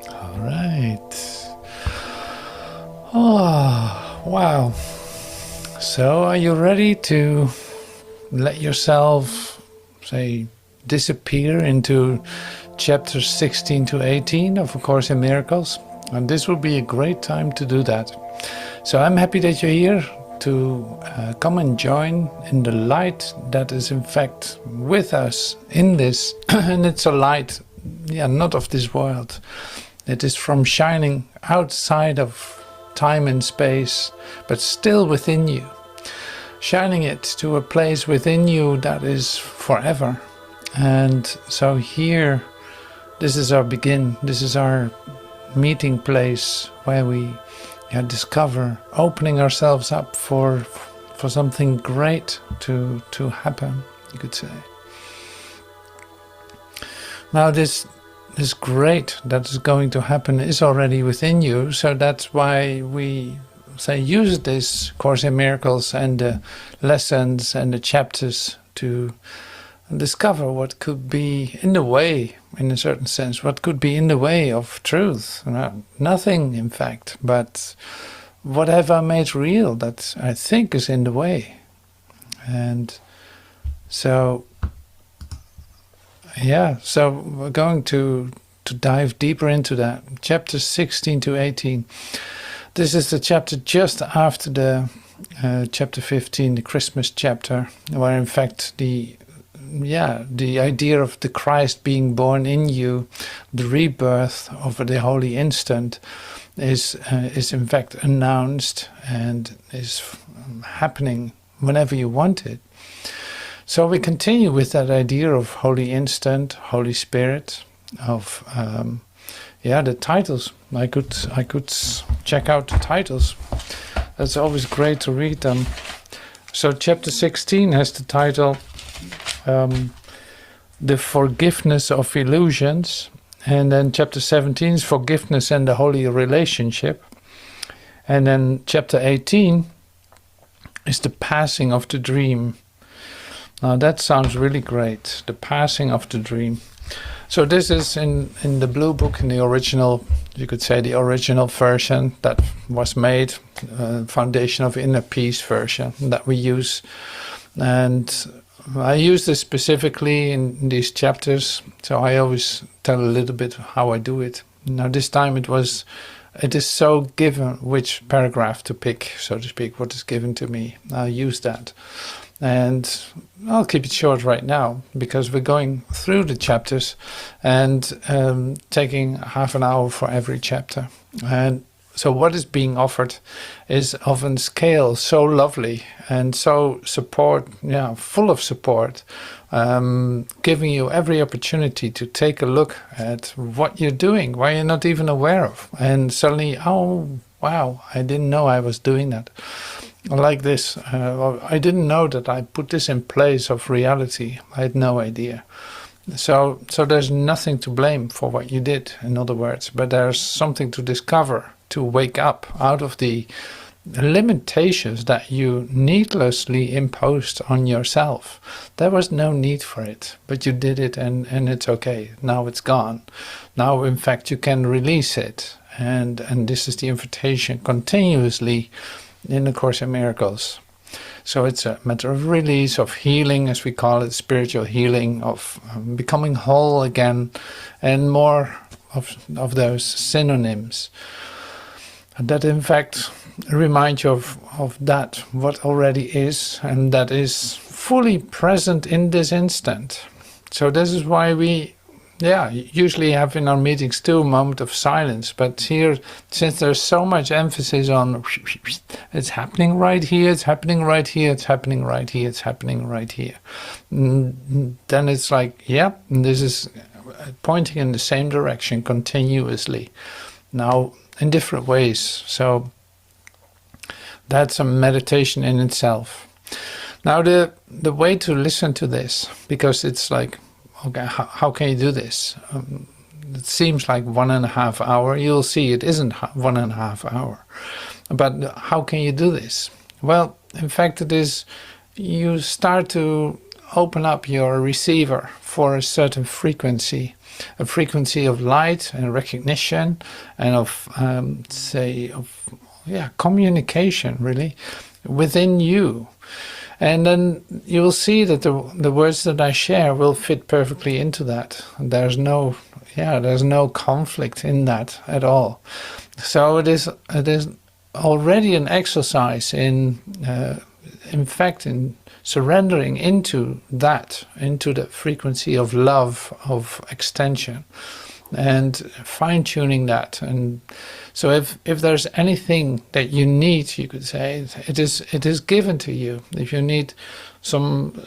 All right. Oh, wow. So are you ready to let yourself, say, disappear into chapters 16 to 18 of A Course in Miracles? And this will be a great time to do that. So I'm happy that you're here to come and join in the light that is in fact with us in this. And it's a light, not of this world. It is from shining outside of time and space, but still within you. Shining it to a place within you that is forever. And so here, this is our begin. This is our meeting place where we discover, opening ourselves up for something great to happen, you could say. Now this great that is going to happen is already within you, so that's why we say use this Course in Miracles and the lessons and the chapters to discover what could be in the way, in a certain sense, what could be in the way of truth. Nothing, in fact, but what have I made real that I think is in the way. And so, so we're going to dive deeper into that. Chapters 16 to 18. This is the chapter just after the chapter 15, the Christmas chapter, where in fact the idea of the Christ being born in you, the rebirth of the holy instant, is in fact announced and is happening whenever you want it. So we continue with that idea of holy instant, Holy Spirit, of the titles. I could check out the titles. It's always great to read them. So chapter 16 has the title The Forgiveness of Illusions, and then chapter 17 is Forgiveness and the Holy Relationship, and then chapter 18 is The Passing of the Dream. Now that sounds really great, The Passing of the Dream. So this is in the Blue Book, in the original, you could say the original version that was made, Foundation of Inner Peace version that we use. And I use this specifically in these chapters, so I always tell a little bit how I do it. Now this time it is so given which paragraph to pick, so to speak, what is given to me. I'll use that. And I'll keep it short right now because we're going through the chapters and taking half an hour for every chapter. And so what is being offered is of a scale so lovely and so full of support, giving you every opportunity to take a look at what you're doing, why you're not even aware of. And suddenly, oh, wow, I didn't know I was doing that. Like this, I didn't know that I put this in place of reality. I had no idea. So there's nothing to blame for what you did, in other words, but there's something to discover, to wake up out of the limitations that you needlessly imposed on yourself. There was no need for it, but you did it and it's okay. Now it's gone. Now, in fact, you can release it. And this is the invitation continuously in the Course in Miracles. So it's a matter of release, of healing, as we call it, spiritual healing, of becoming whole again, and more of those synonyms that in fact remind you of that, what already is, and that is fully present in this instant. So this is why we usually have in our meetings too a moment of silence, but here, since there's so much emphasis on it's happening right here, it's happening right here, it's happening right here, it's happening right here, then it's like, this is pointing in the same direction continuously, now in different ways. So that's a meditation in itself. Now the way to listen to this, because it's like, okay, how can you do this? It seems like 1.5 hours. You'll see it isn't 1.5 hours. But how can you do this? Well, in fact, it is you start to open up your receiver for a certain frequency, a frequency of light and recognition and of, communication, really, within you. And then you will see that the words that I share will fit perfectly into that. There's no conflict in that at all. So it is already an exercise in fact, in surrendering into the frequency of love, of extension, and fine-tuning that. And so if there's anything that you need, you could say, it is given to you. If you need some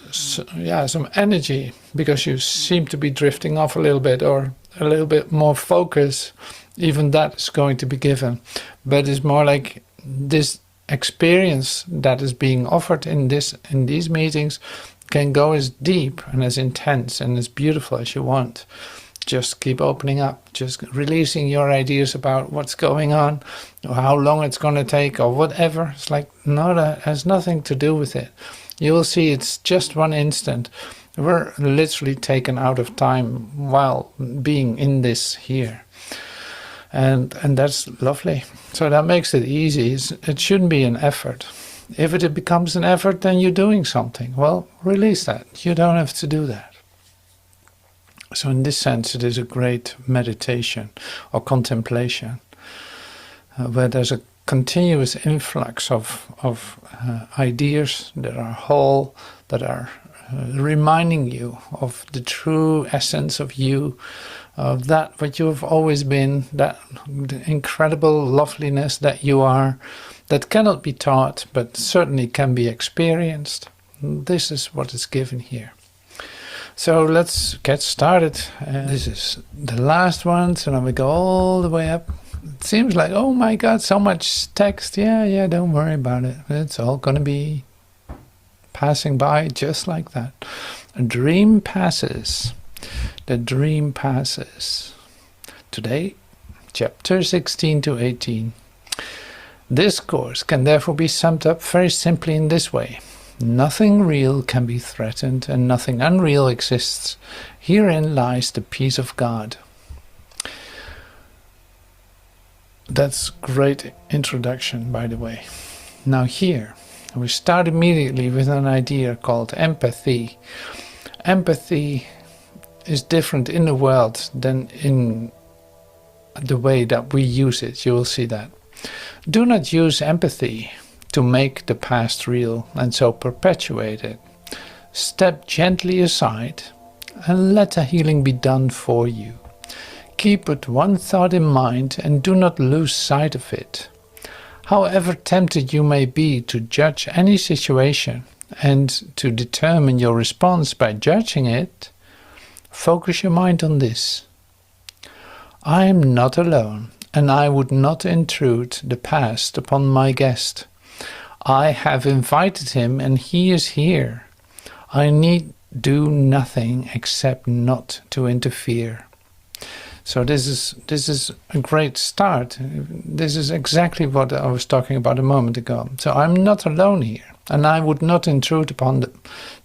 energy because you seem to be drifting off a little bit, or a little bit more focus, even that is going to be given. But it's more like this experience that is being offered in these meetings can go as deep and as intense and as beautiful as you want. Just keep opening up, just releasing your ideas about what's going on, or how long it's going to take, or whatever. It's like, no, that has nothing to do with it. You will see it's just one instant. We're literally taken out of time while being in this here. And that's lovely. So that makes it easy. It shouldn't be an effort. If it becomes an effort, then you're doing something. Well, release that. You don't have to do that. So in this sense, it is a great meditation or contemplation, where there's a continuous influx of ideas that are whole, that are reminding you of the true essence of you, of that what you have always been, that incredible loveliness that you are, that cannot be taught, but certainly can be experienced. This is what is given here. So let's get started. This is the last one, so now we go all the way up. It seems like, oh my God, so much text. Yeah, don't worry about it. It's all going to be passing by just like that. A dream passes. The dream passes. Today, chapter 16 to 18. This course can therefore be summed up very simply in this way. Nothing real can be threatened, and nothing unreal exists. Herein lies the peace of God. That's great introduction, by the way. Now here, we start immediately with an idea called empathy. Empathy is different in the world than in the way that we use it. You will see that. Do not use empathy to make the past real and so perpetuate it. Step gently aside and let the healing be done for you. Keep but one thought in mind and do not lose sight of it. However tempted you may be to judge any situation and to determine your response by judging it, focus your mind on this. I am not alone, and I would not intrude the past upon my guest. I have invited him and he is here. I need do nothing except not to interfere. So this is a great start. This is exactly what I was talking about a moment ago. So I'm not alone here, and I would not intrude upon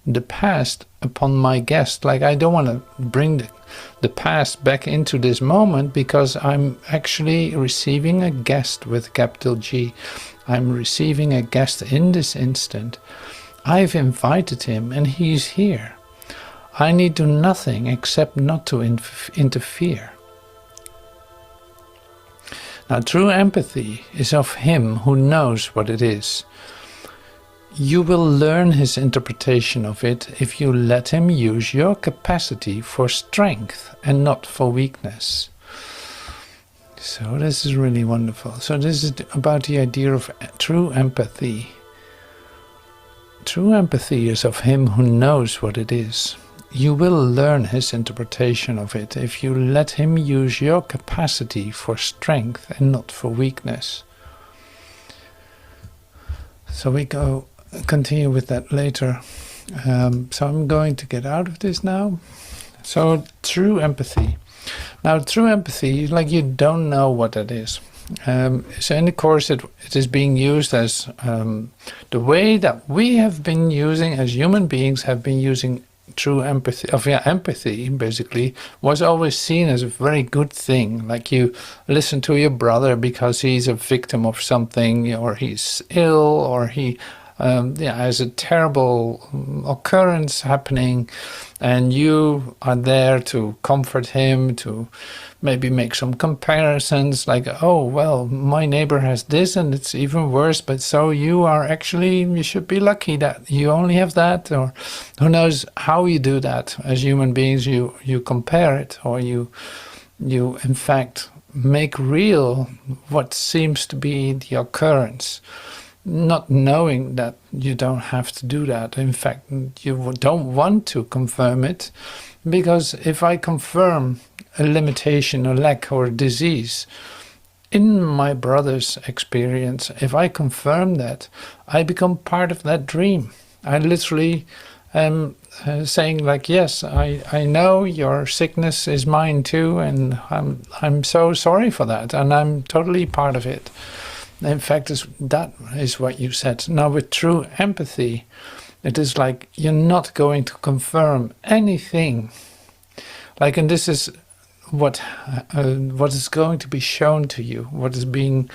the past upon my guest. Like, I don't want to bring the past back into this moment, because I'm actually receiving a guest with capital G. I'm receiving a guest in this instant. I've invited him and he's here. I need do nothing except not to interfere. Now, true empathy is of him who knows what it is. You will learn his interpretation of it if you let him use your capacity for strength and not for weakness. So this is really wonderful. So this is about the idea of true empathy. True empathy is of him who knows what it is. You will learn his interpretation of it if you let him use your capacity for strength and not for weakness. So we continue with that later. So I'm going to get out of this now. So true empathy. Now, true empathy, like, you don't know what that is. So in the course it is being used as the way that we have been using, as human beings have been using true empathy, empathy basically was always seen as a very good thing. Like you listen to your brother because he's a victim of something, or he's ill, or he has a terrible occurrence happening, and you are there to comfort him, to maybe make some comparisons, like, oh, well, my neighbor has this and it's even worse, but so you should be lucky that you only have that, or who knows how you do that. As human beings, you compare it, or you in fact make real what seems to be the occurrence, not knowing that you don't have to do that. In fact, you don't want to confirm it, because if I confirm a limitation, a lack, or a disease in my brother's experience, if I confirm that, I become part of that dream. I literally am saying, like, yes, I know your sickness is mine too, and I'm so sorry for that, and I'm totally part of it. In fact, that is what you said. Now, with true empathy, it is like you're not going to confirm anything. Like, and this is what is going to be shown to you, what is being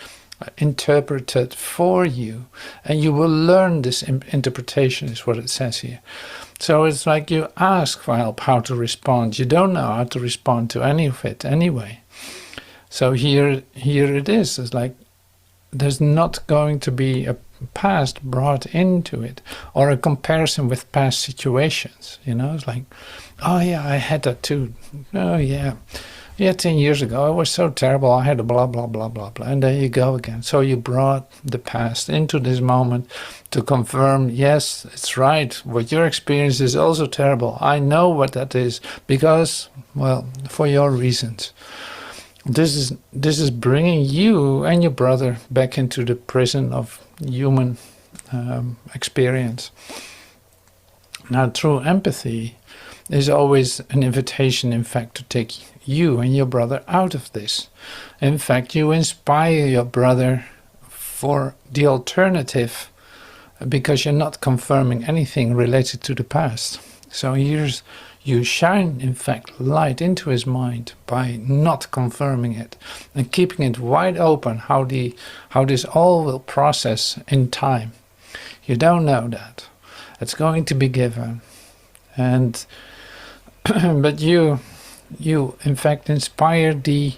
interpreted for you, and you will learn this interpretation, is what it says here. So it's like you ask for help how to respond. You don't know how to respond to any of it anyway. So here it is. It's like there's not going to be a past brought into it, or a comparison with past situations. It's like, oh yeah, I had that too. Oh yeah, 10 years ago it was so terrible. I had a blah blah blah blah blah, and there you go again. So you brought the past into this moment to confirm, yes, it's right. What your experience is also terrible. I know what that is, because, well, for your reasons. This is bringing you and your brother back into the prison of human experience. Now, true empathy is always an invitation, in fact, to take you and your brother out of this. In fact, you inspire your brother for the alternative, because you're not confirming anything related to the past. So you shine, in fact, light into his mind by not confirming it and keeping it wide open how this all will process in time. You don't know that. It's going to be given. And but you in fact inspire the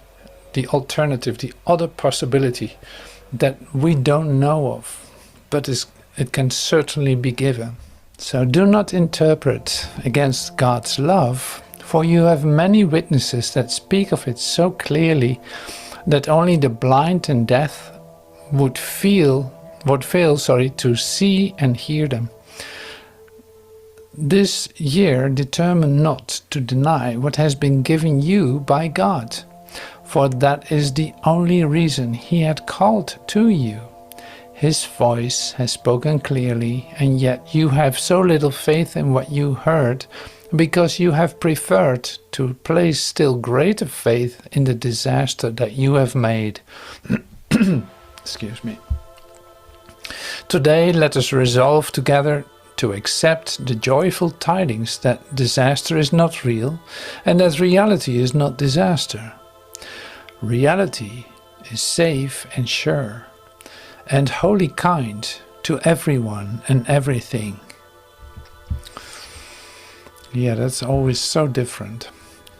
alternative, the other possibility that we don't know of, but it can certainly be given. So do not interpret against God's love, for you have many witnesses that speak of it so clearly that only the blind and deaf would fail to see and hear them. This year determine not to deny what has been given you by God, for that is the only reason He had called to you. His voice has spoken clearly, and yet you have so little faith in what you heard, because you have preferred to place still greater faith in the disaster that you have made. Excuse me. Today, let us resolve together to accept the joyful tidings that disaster is not real, and that reality is not disaster. Reality is safe and sure, and wholly kind to everyone and everything. Yeah, that's always so different.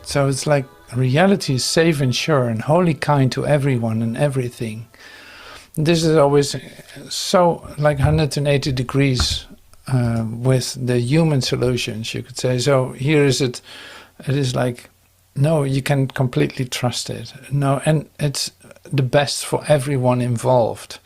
So it's like reality is safe and sure and wholly kind to everyone and everything. This is always so like 180 degrees with the human solutions, you could say. So here it is like, no, you can completely trust it. No, and it's the best for everyone involved.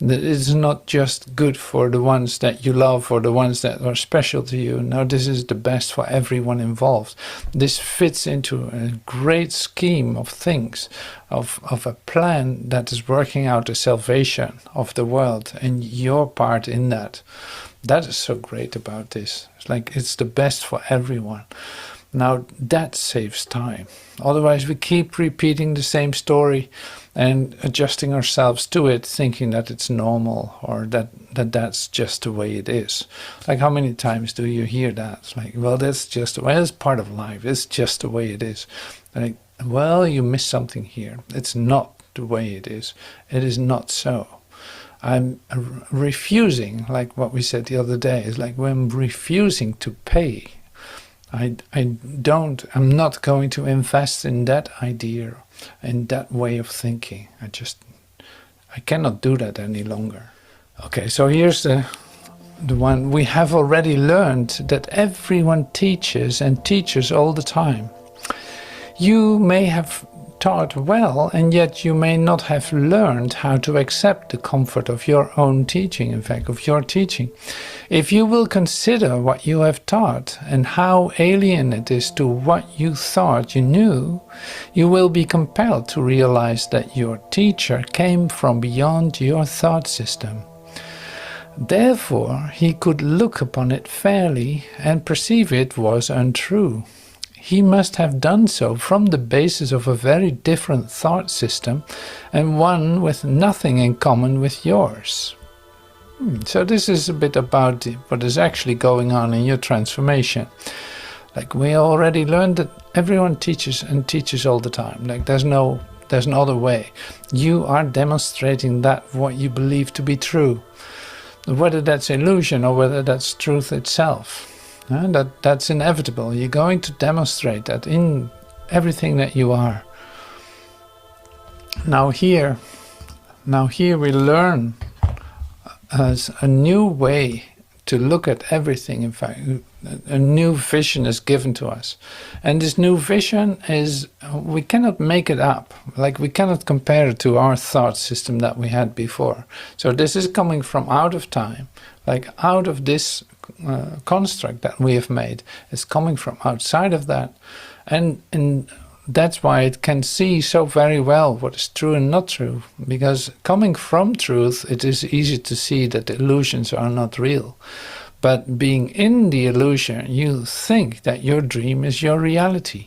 It's not just good for the ones that you love or the ones that are special to you. No, this is the best for everyone involved. This fits into a great scheme of things, of a plan that is working out the salvation of the world and your part in that. That is so great about this. It's like it's the best for everyone. Now that saves time. Otherwise we keep repeating the same story and adjusting ourselves to it, thinking that it's normal or that's just the way it is. Like, how many times do you hear that? It's like, well, that's just the way, it's part of life, it's just the way it is. Like, well, you missed something here. It's not the way it is. It is not so. I'm refusing, like what we said the other day, is like when I'm refusing to pay. I'm not going to invest in that idea, in that way of thinking. I cannot do that any longer. Okay, so here's the one. We have already learned that everyone teaches and teaches all the time. You may have taught well, and yet you may not have learned how to accept the comfort of your own teaching, in fact, of your teaching. If you will consider what you have taught and how alien it is to what you thought you knew, you will be compelled to realize that your teacher came from beyond your thought system. Therefore, he could look upon it fairly and perceive it was untrue. He must have done so from the basis of a very different thought system and one with nothing in common with yours. So this is a bit about what is actually going on in your transformation. Like, we already learned that everyone teaches and teaches all the time. Like, there's no other way. You are demonstrating that what you believe to be true. Whether that's illusion or whether that's truth itself. That's inevitable. You're going to demonstrate that in everything that you are. Now here we learn as a new way to look at everything. In fact, a new vision is given to us. And this new vision is, we cannot make it up. Like, we cannot compare it to our thought system that we had before. So this is coming from out of time, like out of this construct that we have made. Is coming from outside of that, and that's why it can see so very well what is true and not true, because coming from truth, it is easy to see that the illusions are not real. But being in the illusion, you think that your dream is your reality,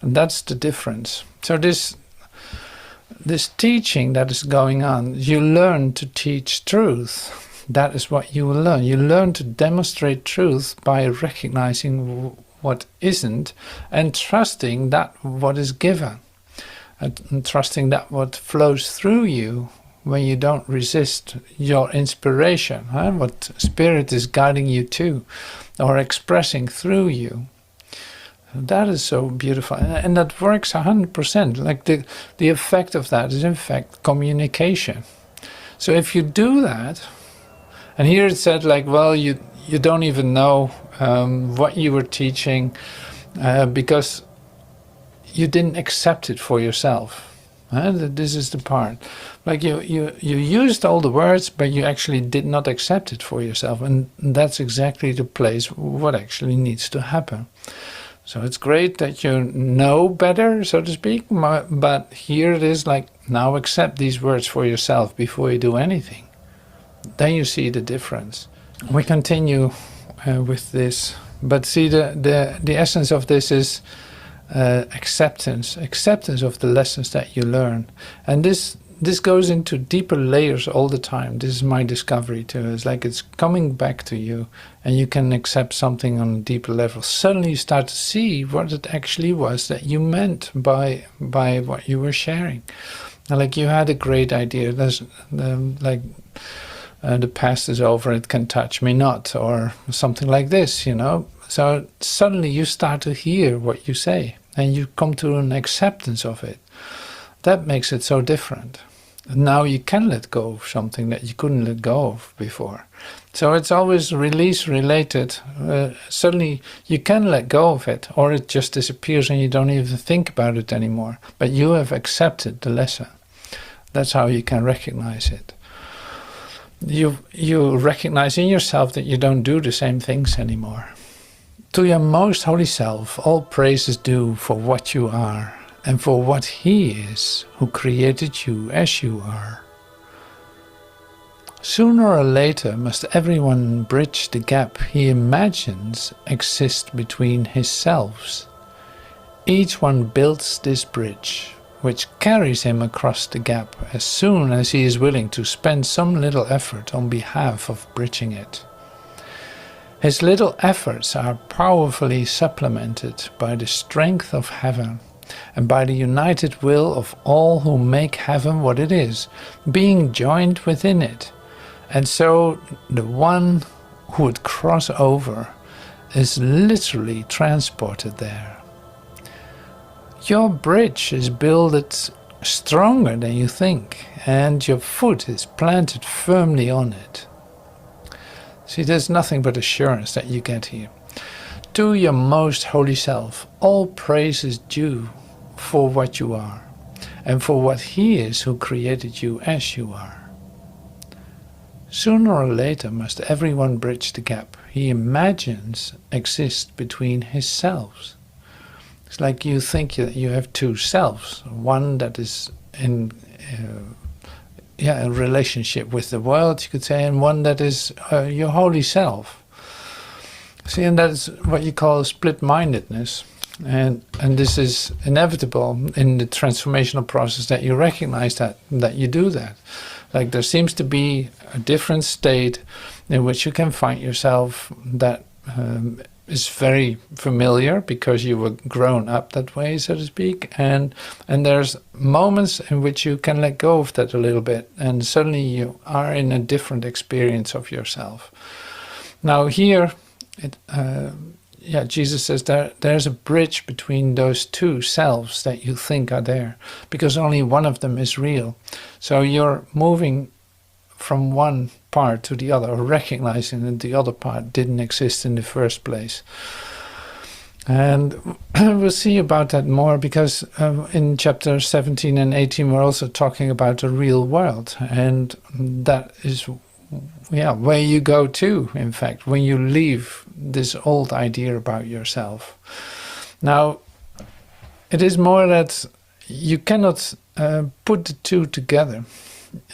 and that's the difference. So this teaching that is going on, you learn to teach truth. That is what you will learn. You learn to demonstrate truth by recognizing what isn't and trusting that what is given. And trusting that what flows through you when you don't resist your inspiration, what spirit is guiding you to or expressing through you. That is so beautiful, and that works 100%. Like, the effect of that is in fact communication. So if you do that, and here it said, like, well, you don't even know what you were teaching because you didn't accept it for yourself. This is the part. Like, you used all the words, but you actually did not accept it for yourself. And that's exactly the place what actually needs to happen. So it's great that you know better, so to speak, but here it is like, now accept these words for yourself before you do anything. Then you see the difference. We continue with this, but see, the essence of this is acceptance of the lessons that you learn, and this goes into deeper layers all the time. This is my discovery too. It's like it's coming back to you, and you can accept something on a deeper level. Suddenly you start to see what it actually was that you meant by what you were sharing. Like, you had a great idea. There's the past is over, it can touch me not, or something like this, So suddenly you start to hear what you say, and you come to an acceptance of it. That makes it so different. Now you can let go of something that you couldn't let go of before. So it's always release related. Suddenly you can let go of it, or it just disappears and you don't even think about it anymore. But you have accepted the lesson. That's how you can recognize it. You recognize in yourself that you don't do the same things anymore. To your most holy self, all praise is due for what you are and for what He is who created you as you are. Sooner or later must everyone bridge the gap he imagines exists between his selves. Each one builds this bridge, which carries him across the gap as soon as he is willing to spend some little effort on behalf of bridging it. His little efforts are powerfully supplemented by the strength of heaven and by the united will of all who make heaven what it is, being joined within it. And so the one who would cross over is literally transported there. Your bridge is builded stronger than you think, and your foot is planted firmly on it. See, there's nothing but assurance that you get here. To your most holy self, all praise is due for what you are, and for what He is who created you as you are. Sooner or later must everyone bridge the gap he imagines exists between his selves. It's like you think that you have two selves, one that is in a relationship with the world, you could say, and one that is your holy self. See, and that's what you call split-mindedness. And this is inevitable in the transformational process, that you recognize that you do that. Like there seems to be a different state in which you can find yourself that is very familiar because you were grown up that way, so to speak. And there's moments in which you can let go of that a little bit, and suddenly you are in a different experience of yourself. Now here, Jesus says there's a bridge between those two selves that you think are there, because only one of them is real. So you're moving from one part to the other, recognizing that the other part didn't exist in the first place. And we'll see about that more, because in chapter 17 and 18 we're also talking about the real world, and that is where you go to, in fact, when you leave this old idea about yourself. Now, it is more that you cannot put the two together.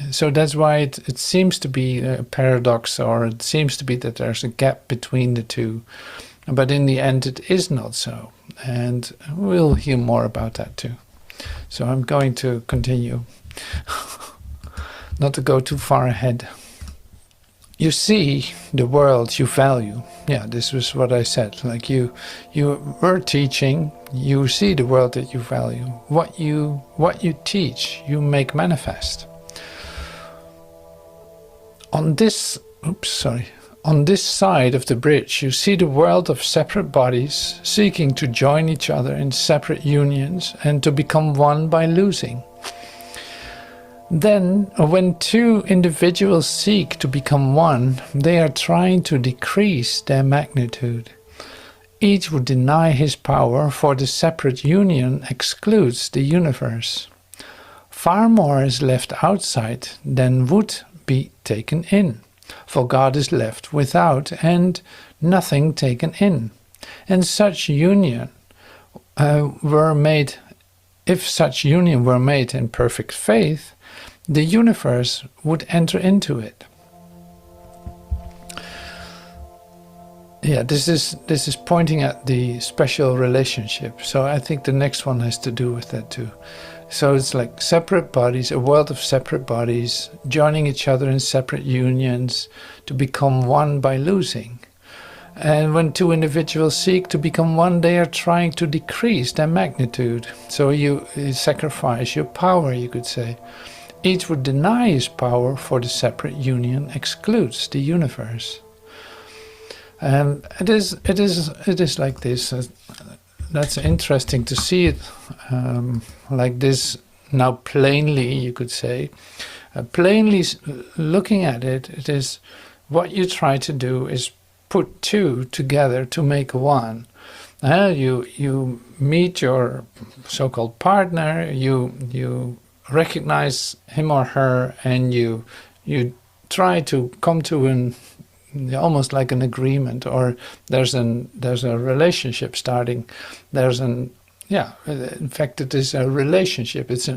So that's why it seems to be a paradox, or it seems to be that there's a gap between the two. But in the end, it is not so. And we'll hear more about that too. So I'm going to continue, not to go too far ahead. You see the world you value. Yeah, this was what I said. Like you were teaching, you see the world that you value. What you teach, you make manifest. On this side of the bridge, you see the world of separate bodies seeking to join each other in separate unions and to become one by losing. Then, when two individuals seek to become one, they are trying to decrease their magnitude. Each would deny his power, for the separate union excludes the universe. Far more is left outside than would be taken in, for God is left without and nothing taken in. And such union if such union were made in perfect faith, the universe would enter into it. Yeah, this is pointing at the special relationship. So I think the next one has to do with that too. So it's like separate bodies, a world of separate bodies, joining each other in separate unions to become one by losing. And when two individuals seek to become one, they are trying to decrease their magnitude. So you sacrifice your power, you could say. Each would deny his power, for the separate union excludes the universe. And it is like this. That's interesting to see it like this now plainly, you could say. Plainly looking at it, it is what you try to do is put two together to make one. You meet your so-called partner, you recognize him or her, and you try to come to almost like an agreement, or there's a relationship starting. In fact, it is a relationship. It's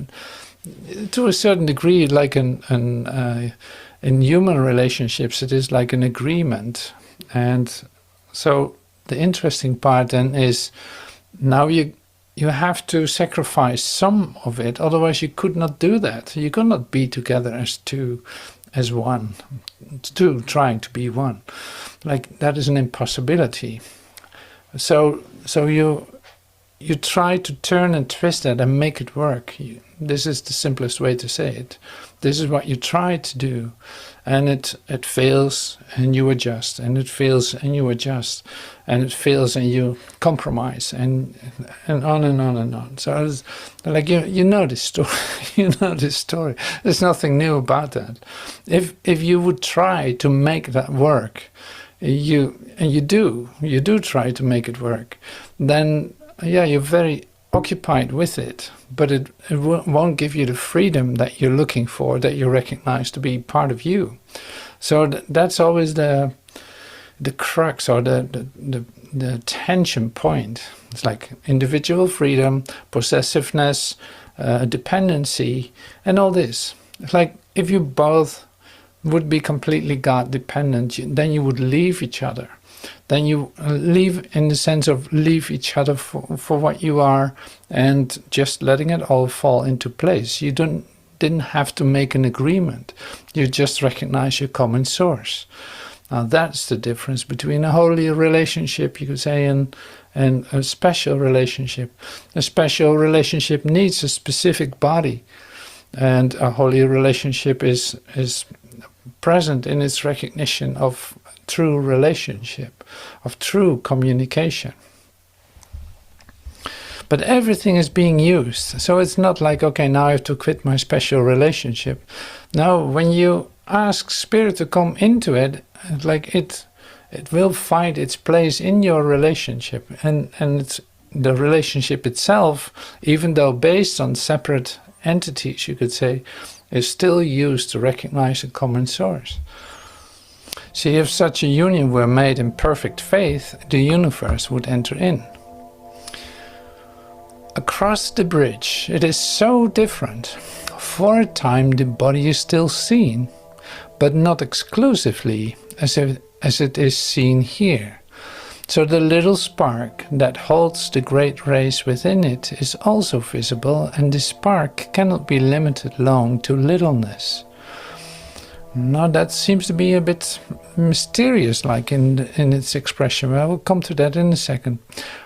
to a certain degree like in human relationships it is like an agreement. And so the interesting part then is now you have to sacrifice some of it, otherwise you could not do that. You could not be together as two, as one, two trying to be one. Like, that is an impossibility. So you try to turn and twist that and make it work. This is the simplest way to say it. This is what you try to do, and it fails, and you adjust, and it fails, and you adjust, and it fails, and you compromise, and on and on and on. So it's like you know this story. You know this story. There's nothing new about that. If you would try to make that work, you do try to make it work, then yeah, you're very occupied with it, but it won't give you the freedom that you're looking for, that you recognize to be part of you. So that's always the crux, or the tension point. It's like individual freedom, possessiveness, dependency, and all this. It's like if you both would be completely God dependent, then you would leave each other. Then you leave in the sense of leave each other for what you are, and just letting it all fall into place. You didn't have to make an agreement. You just recognize your common source. Now that's the difference between a holy relationship, you could say, and a special relationship. A special relationship needs a specific body, and a holy relationship is present in its recognition of true relationship, of true communication. But everything is being used. So it's not like, okay, now I have to quit my special relationship. No, when you ask Spirit to come into it, like it will find its place in your relationship. And it's the relationship itself, even though based on separate entities, you could say, is still used to recognize a common source. See, if such a union were made in perfect faith, the universe would enter in. Across the bridge, it is so different. For a time, the body is still seen, but not exclusively as it is seen here. So the little spark that holds the great race within it is also visible, and the spark cannot be limited long to littleness. Now that seems to be a bit mysterious, like in its expression. I will come to that in a second.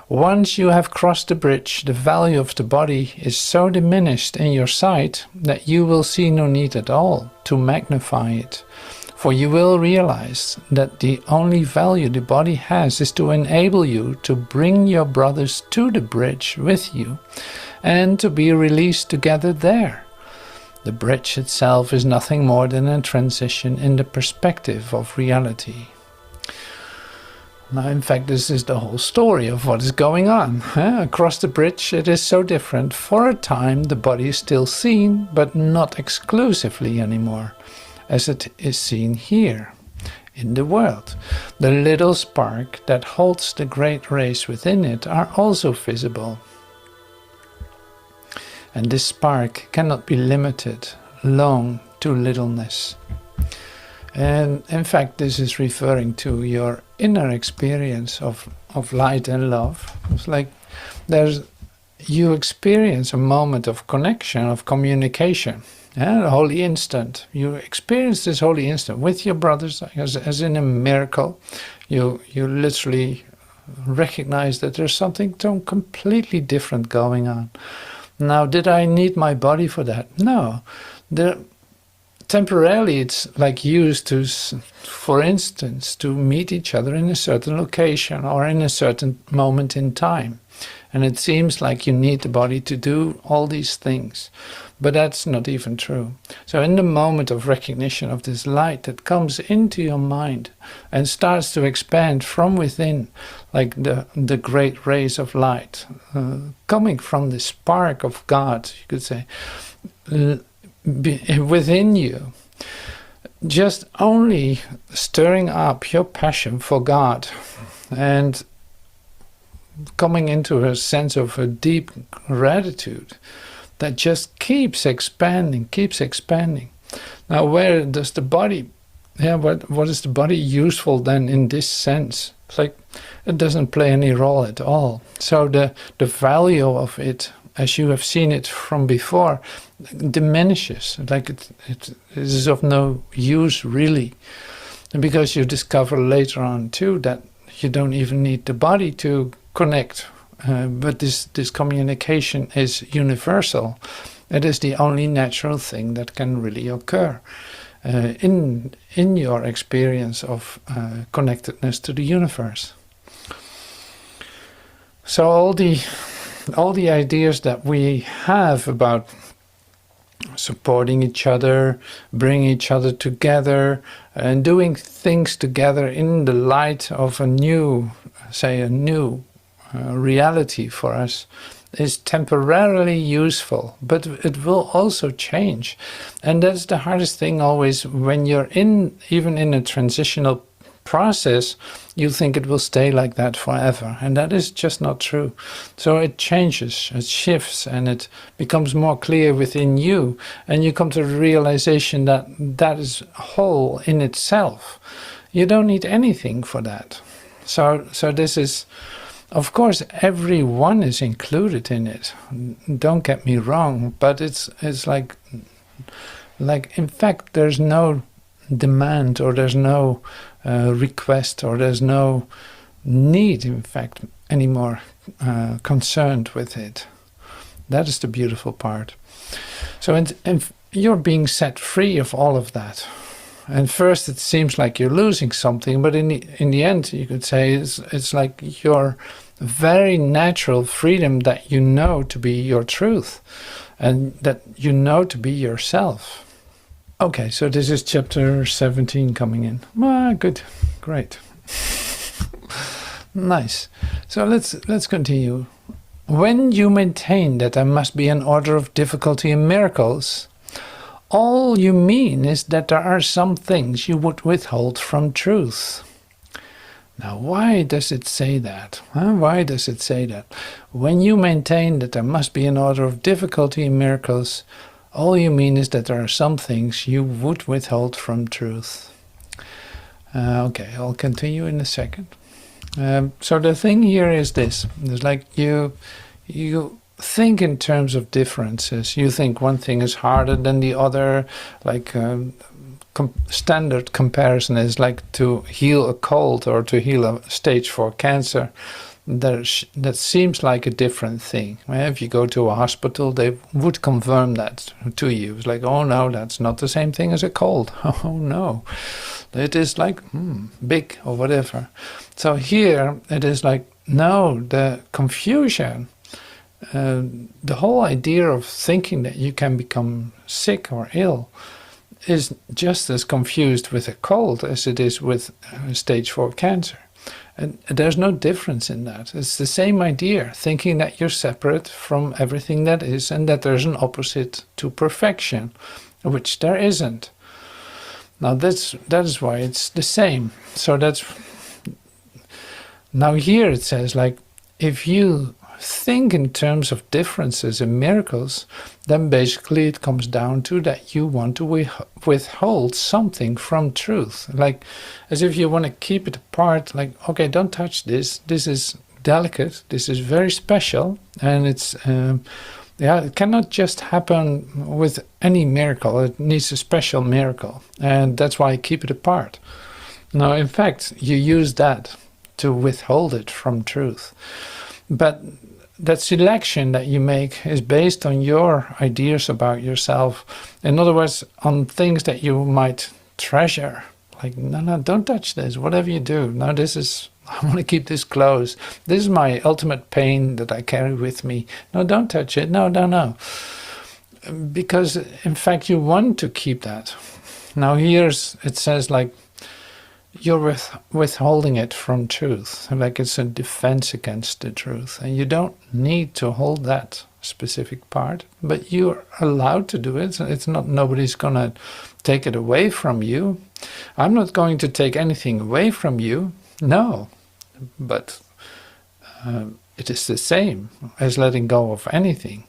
Once you have crossed the bridge, the value of the body is so diminished in your sight that you will see no need at all to magnify it. For you will realize that the only value the body has is to enable you to bring your brothers to the bridge with you and to be released together there. The bridge itself is nothing more than a transition in the perspective of reality. Now, in fact, this is the whole story of what is going on. Across the bridge, it is so different. For a time, the body is still seen, but not exclusively anymore, as it is seen here, in the world. The little spark that holds the great race within it are also visible. And this spark cannot be limited long to littleness. And in fact, this is referring to your inner experience of light and love. It's like you experience a moment of connection, of communication, a holy instant. You experience this holy instant with your brothers as in a miracle. You literally recognize that there's something completely different going on. Now, did I need my body for that? No. Temporarily, it's like used to, for instance, to meet each other in a certain location or in a certain moment in time. And it seems like you need the body to do all these things. But that's not even true. So in the moment of recognition of this light that comes into your mind and starts to expand from within, like the great rays of light, coming from the spark of God, you could say, within you, just only stirring up your passion for God and coming into a sense of a deep gratitude that just keeps expanding. Now, where does the body, what is the body useful then in this sense? It's like it doesn't play any role at all. So the value of it, as you have seen it from before, diminishes. Like it is of no use really. And because you discover later on too that you don't even need the body to connect, but this communication is universal. It is the only natural thing that can really occur in your experience of connectedness to the universe. So all the ideas that we have about supporting each other, bringing each other together, and doing things together in the light of a new reality for us is temporarily useful, but it will also change. And that's the hardest thing always when you're even in a transitional process. You think it will stay like that forever, and that is just not true. So it changes, it shifts, and it becomes more clear within you, and you come to the realization that that is whole in itself. You don't need anything for that. So this is, of course, everyone is included in it. Don't get me wrong, but it's like in fact there's no demand, or there's no request, or there's no need, in fact, anymore concerned with it. That is the beautiful part. So and you're being set free of all of that. And first it seems like you're losing something, but in the end you could say it's like your very natural freedom that you know to be your truth, and that you know to be yourself. Okay, so this is chapter 17 coming in. Ah, good, great. Nice. So let's continue. When you maintain that there must be an order of difficulty in miracles, all you mean is that there are some things you would withhold from truth. Now, why does it say that? Why does it say that? When you maintain that there must be an order of difficulty in miracles, all you mean is that there are some things you would withhold from truth. Okay, I'll continue in a second. So the thing here is this. It's like you think in terms of differences. You think one thing is harder than the other. Like standard comparison is like to heal a cold or to heal a stage 4 cancer. That seems like a different thing. If you go to a hospital, they would confirm that to you. It's like, oh no, that's not the same thing as a cold. Oh no, it is like big or whatever. So here it is like, no, the confusion, the whole idea of thinking that you can become sick or ill is just as confused with a cold as it is with stage 4 cancer. And there's no difference in that. It's the same idea, thinking that you're separate from everything that is, and that there's an opposite to perfection, which there isn't. Now that is why it's the same. So that's now here it says, like, if you think in terms of differences in miracles, then basically it comes down to that you want to withhold something from truth. Like, as if you want to keep it apart, like, okay, don't touch this. This is delicate. This is very special. And it's, it cannot just happen with any miracle. It needs a special miracle. And that's why I keep it apart. Now, in fact, you use that to withhold it from truth. But that selection that you make is based on your ideas about yourself. In other words, on things that you might treasure. Like, no, don't touch this, whatever you do. No, I want to keep this close. This is my ultimate pain that I carry with me. No, don't touch it. No. Because, in fact, you want to keep that. Now, it says, like, you're withholding it from truth, like it's a defense against the truth. And you don't need to hold that specific part, but you're allowed to do it. It's not, nobody's going to take it away from you. I'm not going to take anything away from you, no. But it is the same as letting go of anything.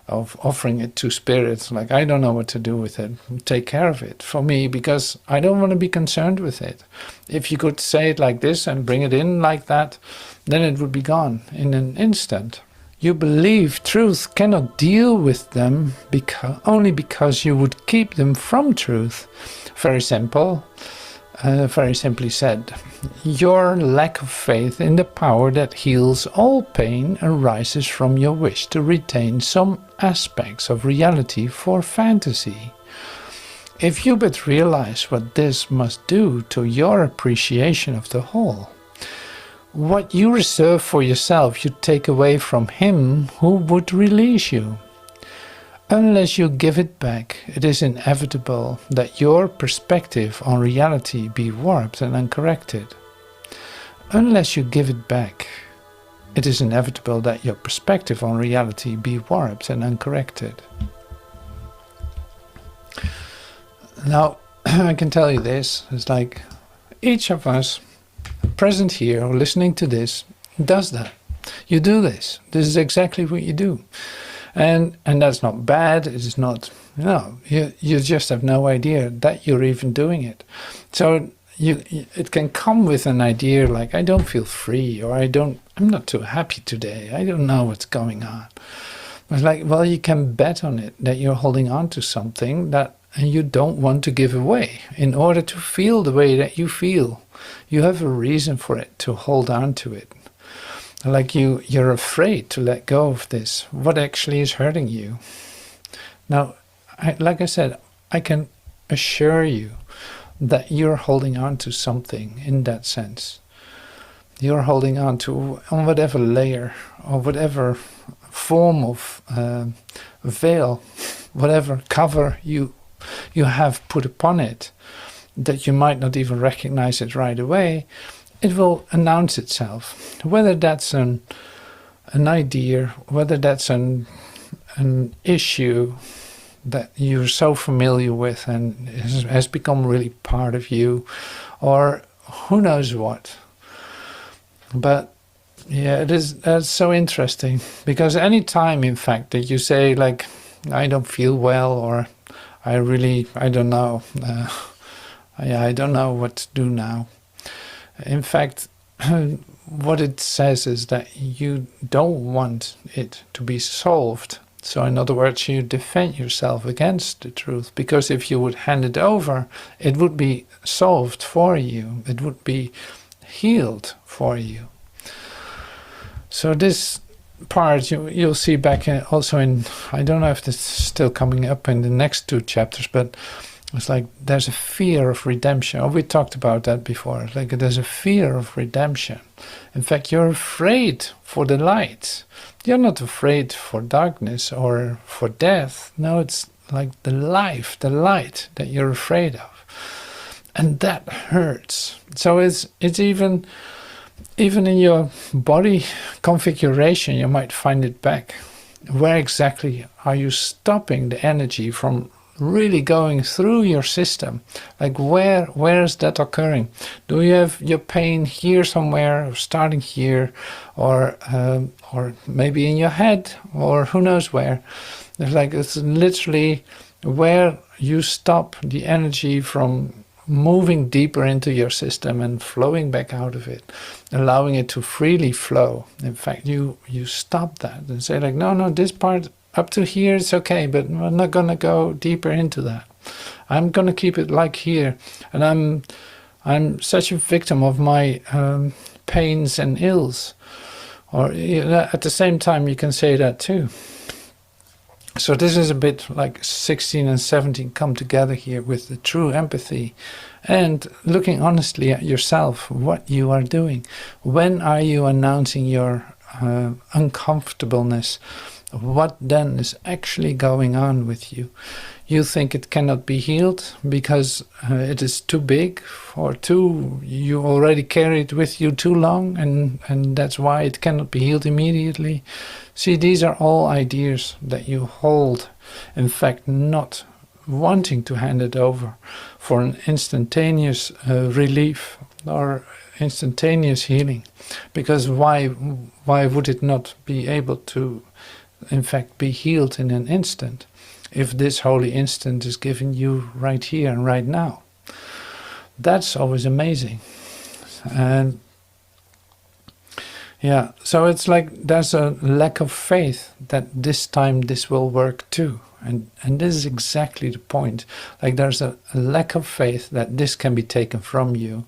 of offering it to spirits. Like, I don't know what to do with it. Take care of it for me, because I don't want to be concerned with it. If you could say it like this and bring it in like that, then it would be gone in an instant. You believe truth cannot deal with them only because you would keep them from truth. Very simple. Very simply said, your lack of faith in the power that heals all pain arises from your wish to retain some aspects of reality for fantasy. If you but realize what this must do to your appreciation of the whole, what you reserve for yourself you take away from him who would release you. Unless you give it back, it is inevitable that your perspective on reality be warped and uncorrected. Unless you give it back, it is inevitable that your perspective on reality be warped and uncorrected. Now, I can tell you this, it's like each of us present here or listening to this does that. You do this. This is exactly what you do. And that's not bad. It is not, you just have no idea that you're even doing it. So it can come with an idea like, I don't feel free, or I'm not too happy today. I don't know what's going on. It's like, well, you can bet on it that you're holding on to something that you don't want to give away in order to feel the way that you feel. You have a reason for it to hold on to it. Like you're afraid to let go of this. What actually is hurting you? Now, like I said, I can assure you that you're holding on to something in that sense. You're holding on whatever layer or whatever form of veil, whatever cover you have put upon it, that you might not even recognize it right away. It will announce itself, whether that's an idea, whether that's an issue that you're so familiar with and has become really part of you, or who knows what. But yeah, that's so interesting, because any time, in fact, that you say like, I don't feel well, or I don't know, I don't know what to do now. In fact, what it says is that you don't want it to be solved. So in other words, you defend yourself against the truth, because if you would hand it over, it would be solved for you. It would be healed for you. So this part you'll see back also in, I don't know if this is still coming up in the next two chapters, but it's like there's a fear of redemption. Oh, we talked about that before. Like there's a fear of redemption. In fact, you're afraid for the light. You're not afraid for darkness or for death. No, it's like the life, the light that you're afraid of. And that hurts. So it's even in your body configuration, you might find it back. Where exactly are you stopping the energy from really going through your system? Like where is that occurring? Do you have your pain here somewhere, or starting here, or maybe in your head, or who knows where? It's literally where you stop the energy from moving deeper into your system and flowing back out of it, allowing it to freely flow. In fact, you stop that and say like, no, this part up to here it's okay, but I'm not gonna go deeper into that. I'm gonna keep it like here, and I'm such a victim of my pains and ills. Or at the same time, you can say that too. So this is a bit like 16 and 17 come together here with the true empathy and looking honestly at yourself, what you are doing. When are you announcing your uncomfortableness? What then is actually going on with you? You think it cannot be healed because it is too big, or you already carry it with you too long, and that's why it cannot be healed immediately. See, these are all ideas that you hold, in fact, not wanting to hand it over for an instantaneous relief or instantaneous healing. Because why would it not be able to in fact be healed in an instant, if this holy instant is given you right here and right now. That's always amazing. And yeah, so it's like there's a lack of faith that this time this will work too. And this is exactly the point. Like there's a lack of faith that this can be taken from you,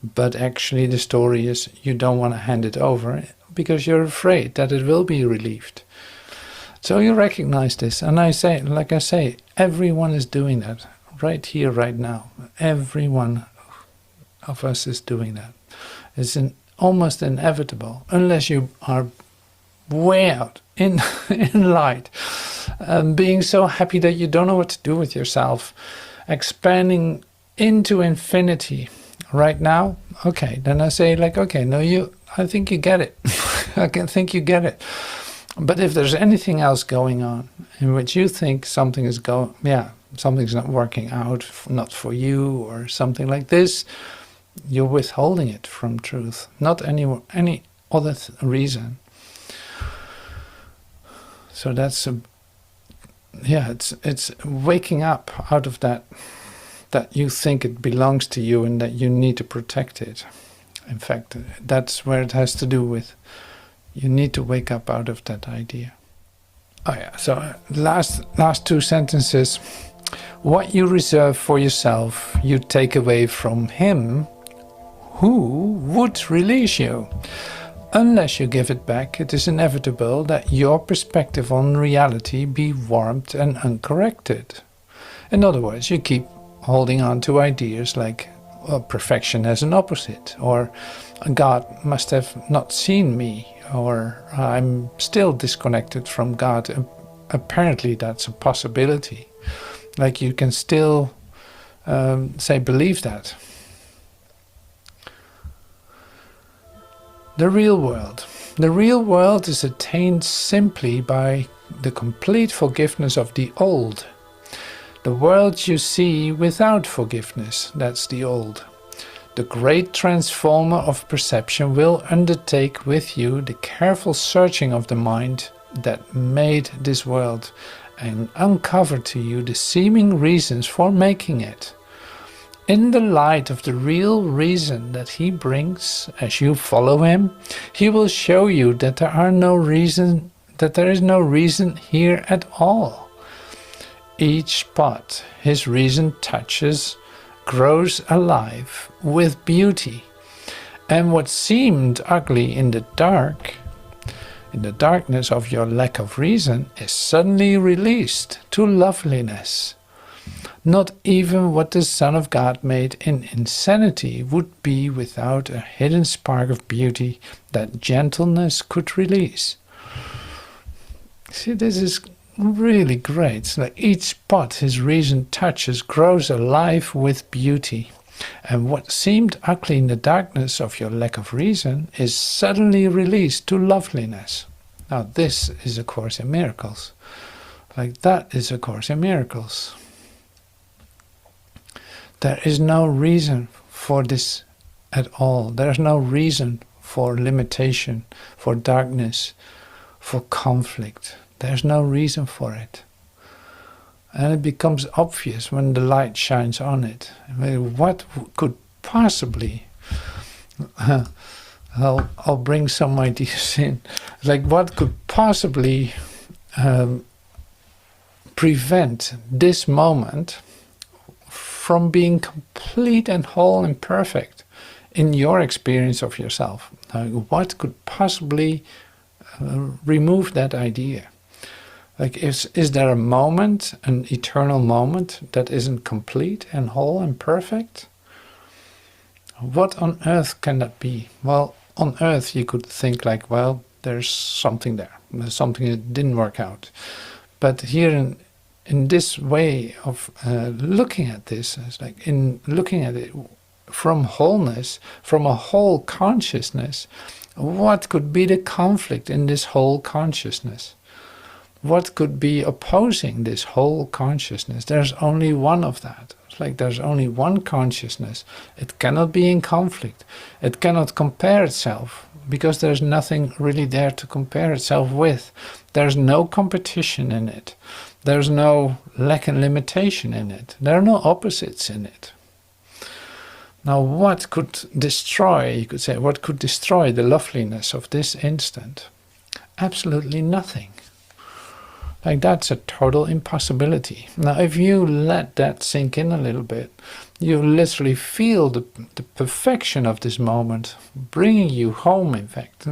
but actually the story is you don't want to hand it over because you're afraid that it will be relieved. So you recognize this, and I say, like I say, everyone is doing that right here, right now. Every one of us is doing that. It's almost inevitable, unless you are way out in light, being so happy that you don't know what to do with yourself, expanding into infinity right now. Okay, then I say like, okay, no, I think you get it. I can think you get it. But if there's anything else going on in which you think something is something's not working out, not for you, or something like this, you're withholding it from truth, not any other reason. So that's it's waking up out of that you think it belongs to you and that you need to protect it. In fact, that's where it has to do with. You need to wake up out of that idea. Oh yeah, so last two sentences. What you reserve for yourself, you take away from him who would release you. Unless you give it back, it is inevitable that your perspective on reality be warped and uncorrected. In other words, you keep holding on to ideas like perfection as an opposite, or God must have not seen me, or I'm still disconnected from God. Apparently that's a possibility. Like you can still believe that. The real world is attained simply by the complete forgiveness of the old. The world you see without forgiveness, that's the old. The great transformer of perception will undertake with you the careful searching of the mind that made this world and uncover to you the seeming reasons for making it. In the light of the real reason that he brings, as you follow him, he will show you that there is no reason here at all. Each spot his reason touches grows alive with beauty, and what seemed ugly in the darkness of your lack of reason, is suddenly released to loveliness. Not even what the Son of God made in insanity would be without a hidden spark of beauty that gentleness could release. See, this is really great. It's like each spot his reason touches grows alive with beauty. And what seemed ugly in the darkness of your lack of reason is suddenly released to loveliness. Now this is A Course in Miracles. Like that is A Course in Miracles. There is no reason for this at all. There's no reason for limitation, for darkness, for conflict. There's no reason for it. And it becomes obvious when the light shines on it. What could possibly... I'll bring some ideas in. Like what could possibly prevent this moment from being complete and whole and perfect in your experience of yourself? What could possibly remove that idea? Like, is there a moment, an eternal moment, that isn't complete and whole and perfect? What on earth can that be? Well, on earth you could think like, well, there's something there. There's something that didn't work out. But here in this way of looking at this, it's like in looking at it from wholeness, from a whole consciousness, what could be the conflict in this whole consciousness? What could be opposing this whole consciousness? There's only one of that. It's like there's only one consciousness. It cannot be in conflict. It cannot compare itself, because there's nothing really there to compare itself with. There's no competition in it. There's no lack and limitation in it. There are no opposites in it. Now, what could destroy, you could say, what could destroy the loveliness of this instant? Absolutely nothing. Like, that's a total impossibility. Now, if you let that sink in a little bit, you literally feel the perfection of this moment, bringing you home, in fact,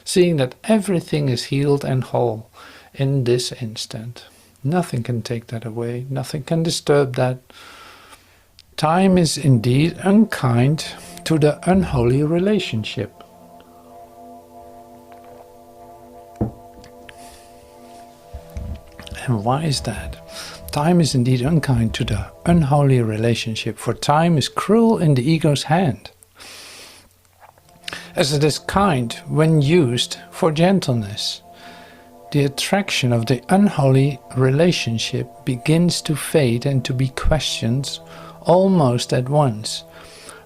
seeing that everything is healed and whole in this instant. Nothing can take that away. Nothing can disturb that. Time is indeed unkind to the unholy relationship. And why is that? Time is indeed unkind to the unholy relationship, for time is cruel in the ego's hand, as it is kind when used for gentleness. The attraction of the unholy relationship begins to fade and to be questioned almost at once.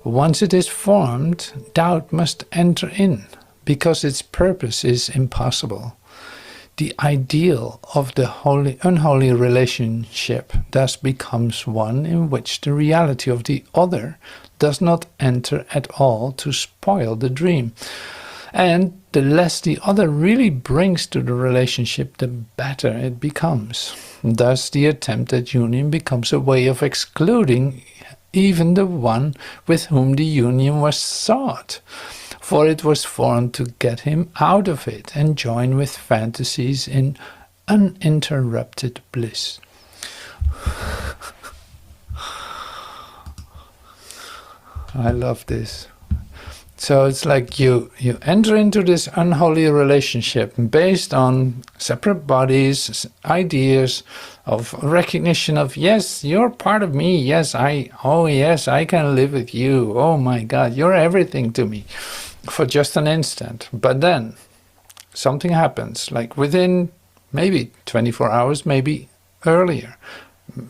Once it is formed, doubt must enter in, because its purpose is impossible. The ideal of the unholy relationship thus becomes one in which the reality of the other does not enter at all to spoil the dream. And the less the other really brings to the relationship, the better it becomes. Thus the attempt at union becomes a way of excluding even the one with whom the union was sought, for it was formed to get him out of it and join with fantasies in uninterrupted bliss. I love this. So it's like you enter into this unholy relationship based on separate bodies, ideas of recognition of, yes, you're part of me, yes, I can live with you, oh my God, you're everything to me, for just an instant. But then something happens, like within maybe 24 hours, maybe earlier,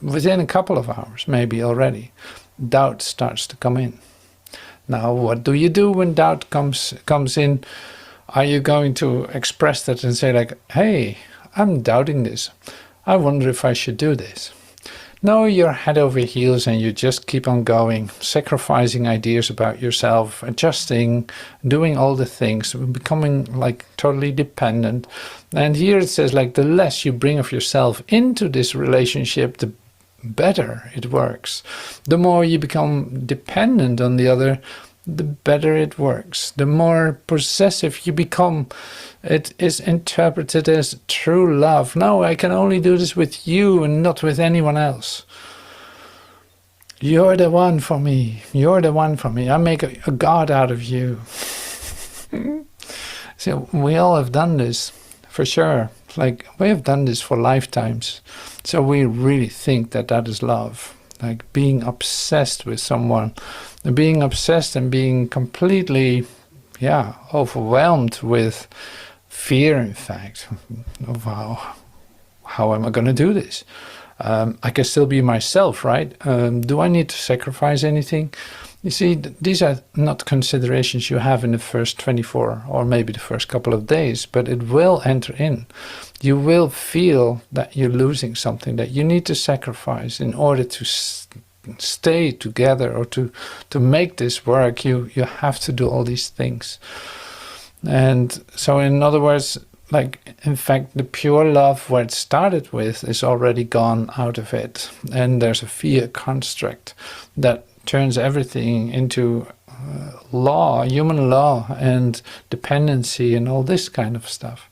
within a couple of hours, maybe already, doubt starts to come in. Now, what do you do when doubt comes in? Are you going to express that and say like, hey, I'm doubting this. I wonder if I should do this. No, you're head over heels and you just keep on going, sacrificing ideas about yourself, adjusting, doing all the things, becoming like totally dependent. And here it says like, the less you bring of yourself into this relationship, the better it works. The more you become dependent on the other, the better it works. The more possessive you become, it is interpreted as true love. No, I can only do this with you and not with anyone else. You're the one for me. You're the one for me. I make a god out of you. So we all have done this, for sure. Like, we have done this for lifetimes. So we really think that that is love. Like being obsessed with someone, being obsessed and being completely, overwhelmed with fear, in fact, of how am I going to do this? I can still be myself, right? Do I need to sacrifice anything? You see, these are not considerations you have in the first 24 or maybe the first couple of days, but it will enter in. You will feel that you're losing something, that you need to sacrifice in order to stay together or to make this work. You have to do all these things. And so in other words, like, in fact, the pure love where it started with is already gone out of it. And there's a fear construct that turns everything into law, human law, and dependency and all this kind of stuff.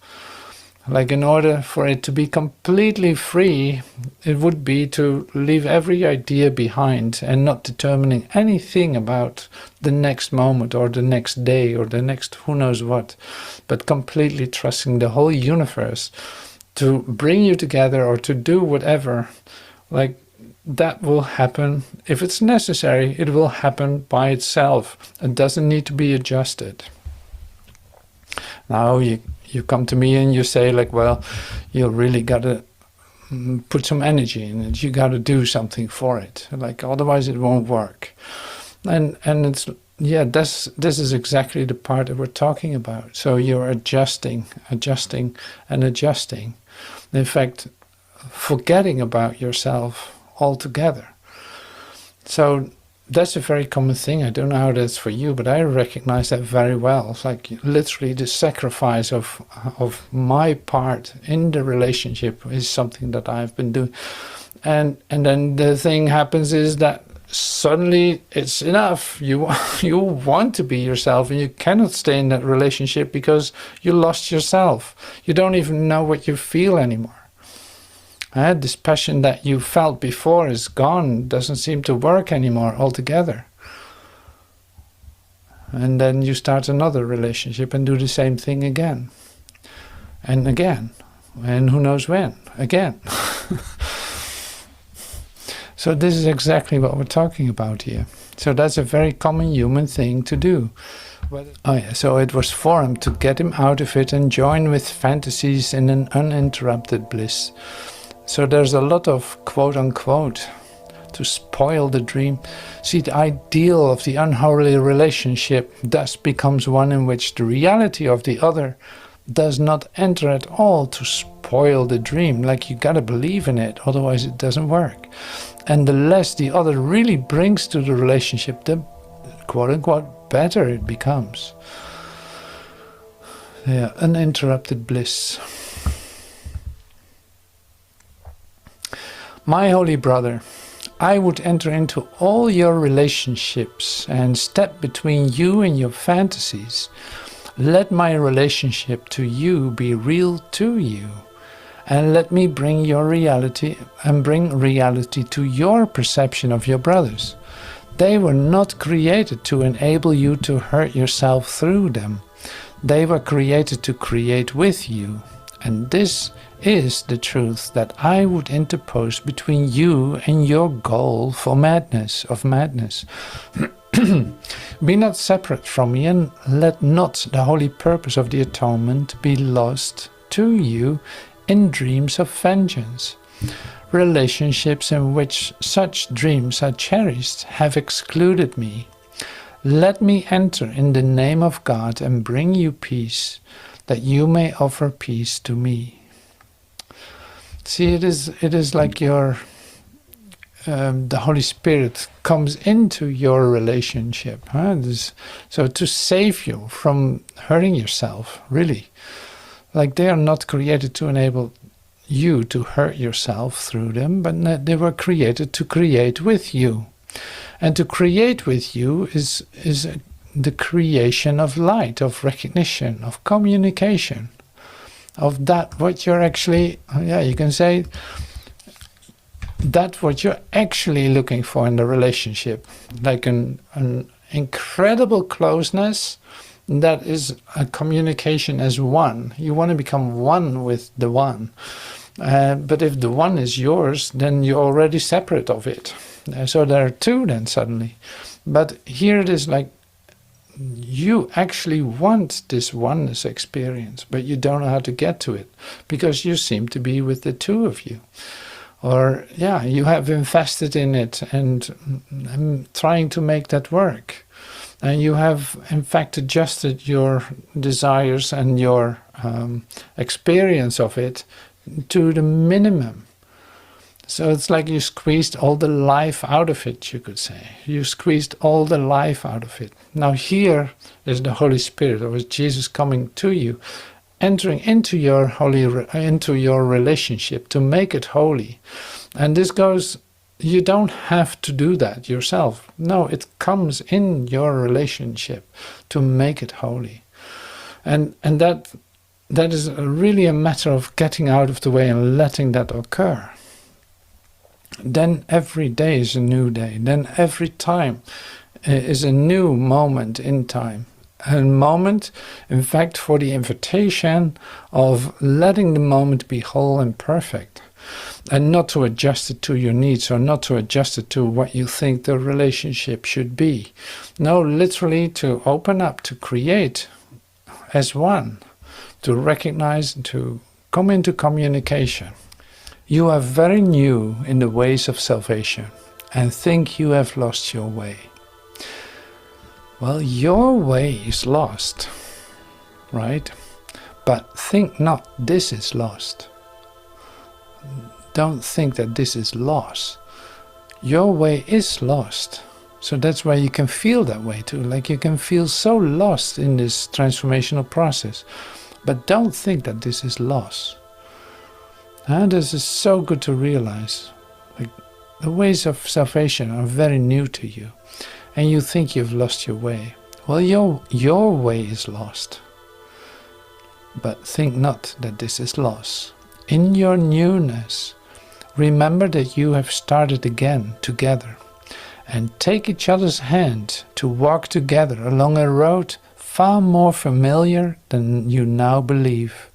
Like, in order for it to be completely free, it would be to leave every idea behind and not determining anything about the next moment or the next day or the next who knows what, but completely trusting the whole universe to bring you together or to do whatever. Like, that will happen. If it's necessary, it will happen by itself. It doesn't need to be adjusted. Now you come to me and you say like, well, you really got to put some energy in it. You got to do something for it. Like otherwise it won't work. And it's, yeah, this is exactly the part that we're talking about. So you're adjusting. In fact, forgetting about yourself altogether. So that's a very common thing. I don't know how that's for you, but I recognize that very well. It's like literally the sacrifice of my part in the relationship is something that I've been doing. And then the thing happens is that suddenly it's enough. You want to be yourself, and you cannot stay in that relationship because you lost yourself. You don't even know what you feel anymore. This passion that you felt before is gone, doesn't seem to work anymore altogether. And then you start another relationship and do the same thing again. And again. And who knows when? Again. So this is exactly what we're talking about here. So that's a very common human thing to do. Oh yeah, so it was for him to get him out of it and join with fantasies in an uninterrupted bliss. So there's a lot of quote-unquote to spoil the dream. See, the ideal of the unholy relationship thus becomes one in which the reality of the other does not enter at all to spoil the dream. Like you gotta believe in it, otherwise it doesn't work. And the less the other really brings to the relationship, the quote-unquote better it becomes. Yeah, uninterrupted bliss. My holy brother, I would enter into all your relationships and step between you and your fantasies. Let my relationship to you be real to you, and let me bring your reality and bring reality to your perception of your brothers. They were not created to enable you to hurt yourself through them. They were created to create with you. And this is the truth that I would interpose between you and your goal for madness. Be not separate from me, and let not the holy purpose of the atonement be lost to you in dreams of vengeance. Relationships in which such dreams are cherished have excluded me. Let me enter in the name of God and bring you peace, that you may offer peace to me. See, it is like your the Holy Spirit comes into your relationship. So to save you from hurting yourself, really. Like they are not created to enable you to hurt yourself through them, but they were created to create with you. And to create with you is the creation of light, of recognition, of communication, of that what you're actually, you can say, that what you're actually looking for in the relationship, like an incredible closeness that is a communication as one. You want to become one with the one. But if the one is yours, then you're already separate of it. So there are two then suddenly. But here it is like you actually want this oneness experience, but you don't know how to get to it because you seem to be with the two of you. Or, you have invested in it and trying to make that work. And you have, in fact, adjusted your desires and your experience of it to the minimum. So it's like you squeezed all the life out of it, you could say. You squeezed all the life out of it. Now here is the Holy Spirit, or is Jesus coming to you, entering into your relationship to make it holy. And this goes, you don't have to do that yourself. No, it comes in your relationship to make it holy. And that is really a matter of getting out of the way and letting that occur. Then every day is a new day. Then every time is a new moment in time. A moment, in fact, for the invitation of letting the moment be whole and perfect. And not to adjust it to your needs or not to adjust it to what you think the relationship should be. No, literally to open up, to create as one, to recognize, to come into communication. You are very new in the ways of salvation and think you have lost your way. Well, your way is lost, right? But think not this is lost. Don't think that this is lost. Your way is lost. So that's why you can feel that way too. Like you can feel so lost in this transformational process. But don't think that this is lost. This is so good to realize. Like the ways of salvation are very new to you. And you think you've lost your way. Well, your way is lost. But think not that this is lost. In your newness, remember that you have started again together. And take each other's hand to walk together along a road far more familiar than you now believe.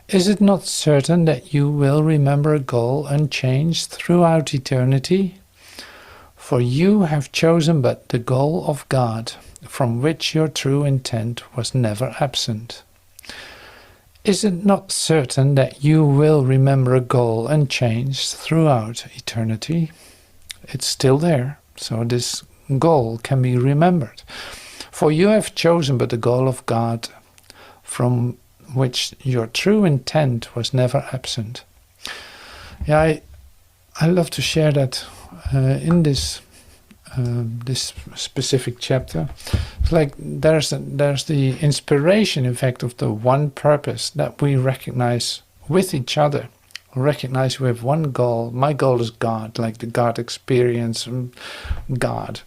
Is it not certain that you will remember a goal unchanged throughout eternity? For you have chosen but the goal of God, from which your true intent was never absent. Is it not certain that you will remember a goal unchanged throughout eternity? It's still there, so this goal can be remembered. For you have chosen but the goal of God, from which your true intent was never absent. Yeah, I love to share that in this specific chapter. It's like there's the inspiration, in fact, of the one purpose that we recognize with each other. Recognize we have one goal. My goal is God, like the God experience, God.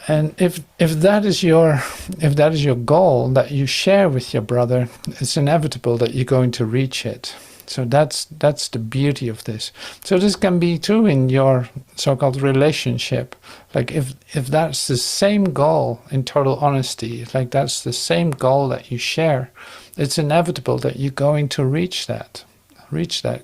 And if that is your goal that you share with your brother, it's inevitable that you're going to reach it. So that's the beauty of this. So this can be true in your so-called relationship. Like if that's the same goal in total honesty, like that's the same goal that you share, it's inevitable that you're going to reach that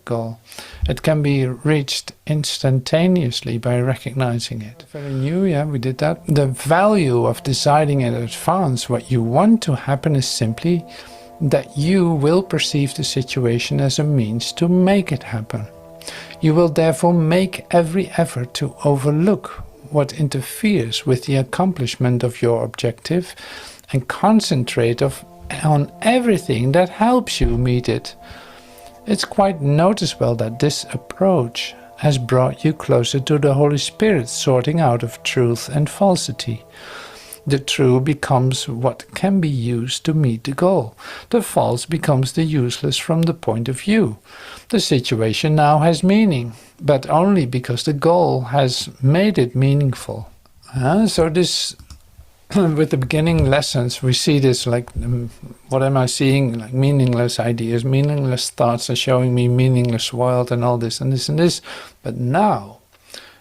goal. It can be reached instantaneously by recognizing it. Very new, yeah, we did that. The value of deciding in advance what you want to happen is simply that you will perceive the situation as a means to make it happen. You will therefore make every effort to overlook what interferes with the accomplishment of your objective and concentrate on everything that helps you meet it. It's quite noticeable that this approach has brought you closer to the Holy Spirit sorting out of truth and falsity. The true becomes what can be used to meet the goal. The false becomes the useless from the point of view. The situation now has meaning, but only because the goal has made it meaningful. So this, with the beginning lessons, we see this like, what am I seeing? Like meaningless ideas, meaningless thoughts are showing me meaningless world and all this and this and this. But now,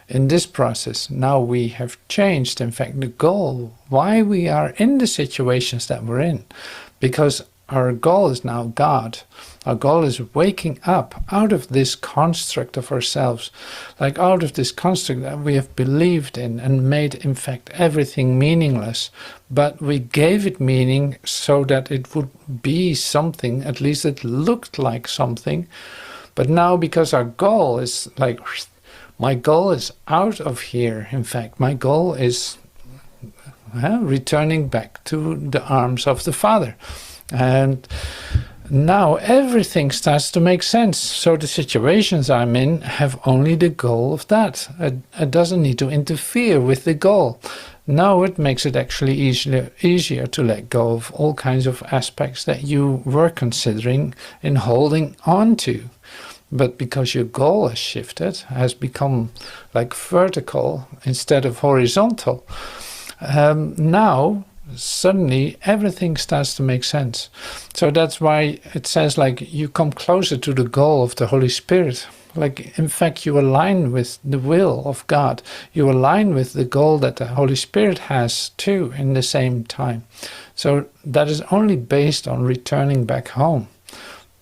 in this process, now we have changed, in fact, the goal, why we are in the situations that we're in. Because our goal is now God. Our goal is waking up out of this construct of ourselves, like out of this construct that we have believed in and made, in fact, everything meaningless. But we gave it meaning so that it would be something, at least it looked like something. But now, because our goal is like, my goal is out of here. In fact, my goal is returning back to the arms of the Father. And now everything starts to make sense. So the situations I'm in have only the goal of that. It doesn't need to interfere with the goal. Now it makes it actually easier to let go of all kinds of aspects that you were considering in holding on to. But because your goal has shifted, has become like vertical instead of horizontal, now suddenly everything starts to make sense. So that's why it says like you come closer to the goal of the Holy Spirit. Like in fact you align with the will of God. You align with the goal that the Holy Spirit has too in the same time. So that is only based on returning back home.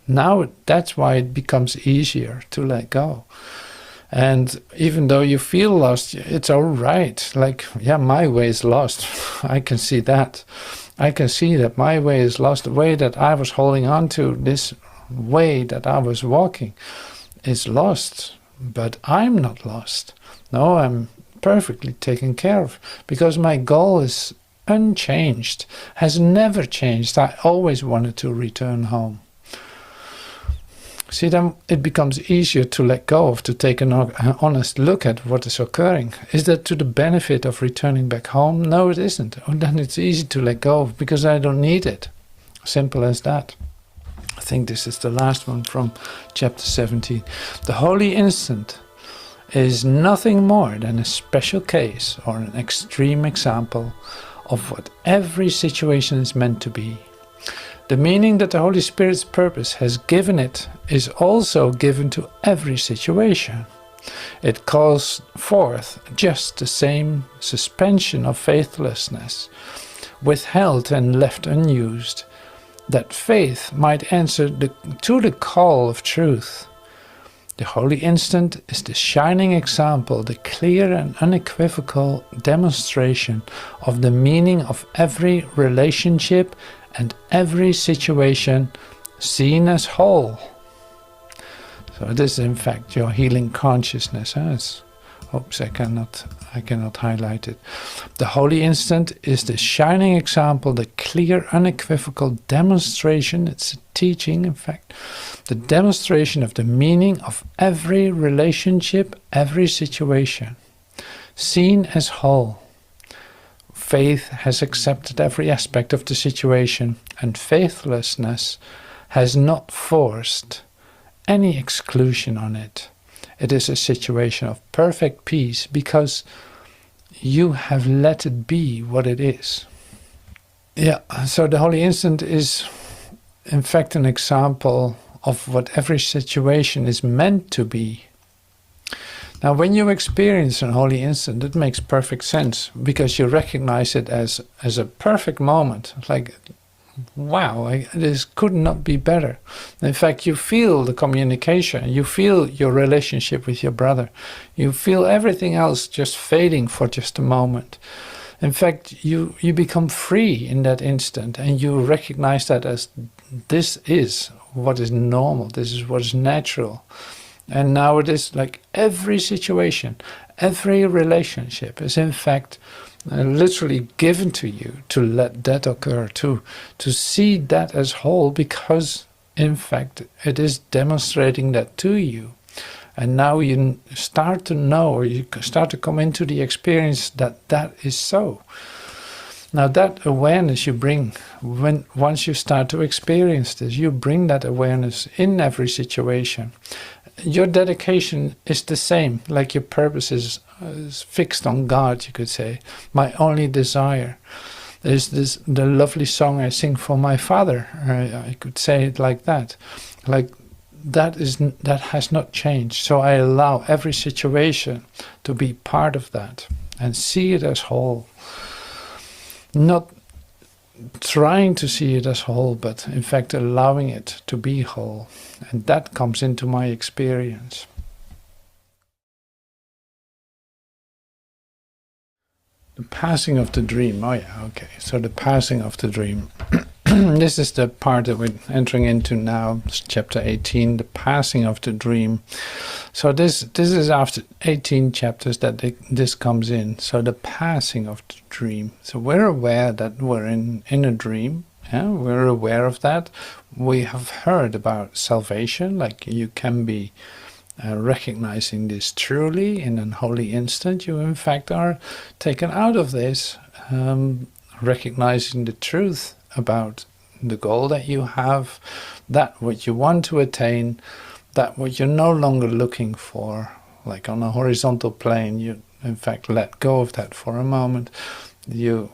Now that's why it becomes easier to let go. And even though you feel lost, it's all right. Like, yeah, my way is lost. I can see that. I can see that my way is lost. The way that I was holding on to this way that I was walking is lost, but I'm not lost. No, I'm perfectly taken care of, because my goal is unchanged, has never changed. I always wanted to return home. See, then it becomes easier to let go of, to take an honest look at what is occurring. Is that to the benefit of returning back home? No, it isn't. Oh, then it's easy to let go of, because I don't need it. Simple as that. I think this is the last one from chapter 17. The holy instant is nothing more than a special case or an extreme example of what every situation is meant to be. The meaning that the Holy Spirit's purpose has given it is also given to every situation. It calls forth just the same suspension of faithlessness, withheld and left unused, that faith might answer to the call of truth. The holy instant is the shining example, the clear and unequivocal demonstration of the meaning of every relationship and every situation seen as whole. So this is in fact your healing consciousness. Oops, I cannot highlight it. The holy instant is the shining example, the clear, unequivocal demonstration. It's a teaching, in fact. The demonstration of the meaning of every relationship, every situation, seen as whole. Faith has accepted every aspect of the situation, and faithlessness has not forced any exclusion on it. It is a situation of perfect peace, because you have let it be what it is. Yeah, so the holy instant is in fact an example of what every situation is meant to be. Now, when you experience an holy instant, it makes perfect sense, because you recognize it as a perfect moment. Like, wow, this could not be better. In fact, you feel the communication, you feel your relationship with your brother, you feel everything else just fading for just a moment. In fact, you become free in that instant, and you recognize that as this is what is normal, this is what is natural. And now it is like every situation, every relationship is in fact literally given to you to let that occur, to see that as whole, because in fact it is demonstrating that to you. And now you start to know, or you start to come into the experience that that is so. Now that awareness you bring, once you start to experience this, you bring that awareness in every situation. Your dedication is the same, like your purpose is fixed on God, you could say. My only desire. There's the lovely song I sing for my father. I could say it like that. Like that has not changed. So I allow every situation to be part of that and see it as whole. Not trying to see it as whole, but in fact allowing it to be whole. And that comes into my experience. The passing of the dream. Oh yeah, okay. So the passing of the dream. This is the part that we're entering into now, chapter 18, the passing of the dream. So this is after 18 chapters that this comes in. So the passing of the dream. So we're aware that we're in a dream. Yeah, we're aware of that. We have heard about salvation, like you can be recognizing this truly in an holy instant. You in fact are taken out of this, recognizing the truth about the goal that you have, that what you want to attain, that what you're no longer looking for. Like on a horizontal plane, you in fact let go of that for a moment. You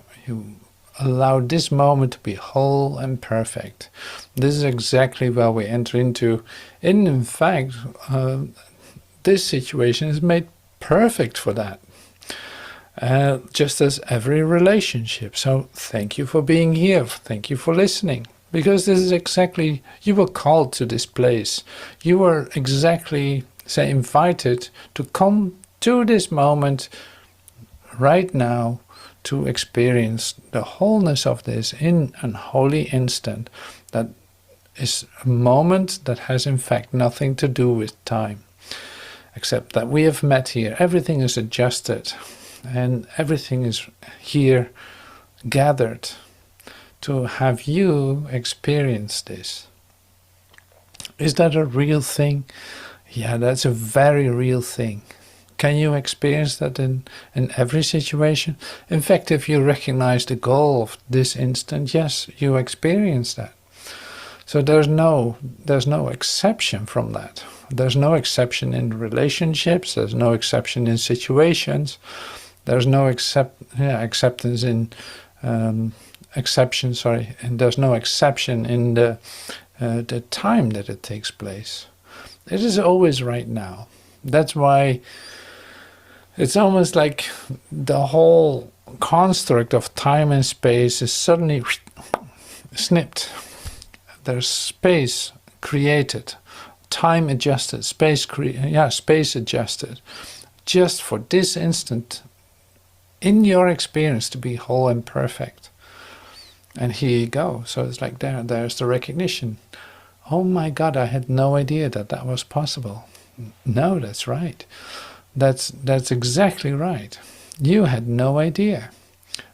allow this moment to be whole and perfect. This is exactly where we enter into. In fact, this situation is made perfect for that. Just as every relationship. So thank you for being here. Thank you for listening. Because this is exactly, you were called to this place. You were exactly, say, invited to come to this moment right now to experience the wholeness of this in an holy instant. That is a moment that has in fact nothing to do with time, except that we have met here. Everything is adjusted and everything is here gathered to have you experience this. Is that a real thing? Yeah, that's a very real thing. Can you experience that in every situation? In fact, if you recognize the goal of this instant, yes, you experience that. So there's no exception from that. There's no exception in relationships. There's no exception in situations. There's no acceptance in exception. Sorry, and there's no exception in the time that it takes place. It is always right now. That's why it's almost like the whole construct of time and space is suddenly snipped. There's space created, time adjusted, space adjusted, just for this instant in your experience to be whole and perfect. And here you go. So it's like there's the recognition. Oh my God, I had no idea that was possible. No, that's right. That's exactly right. You had no idea.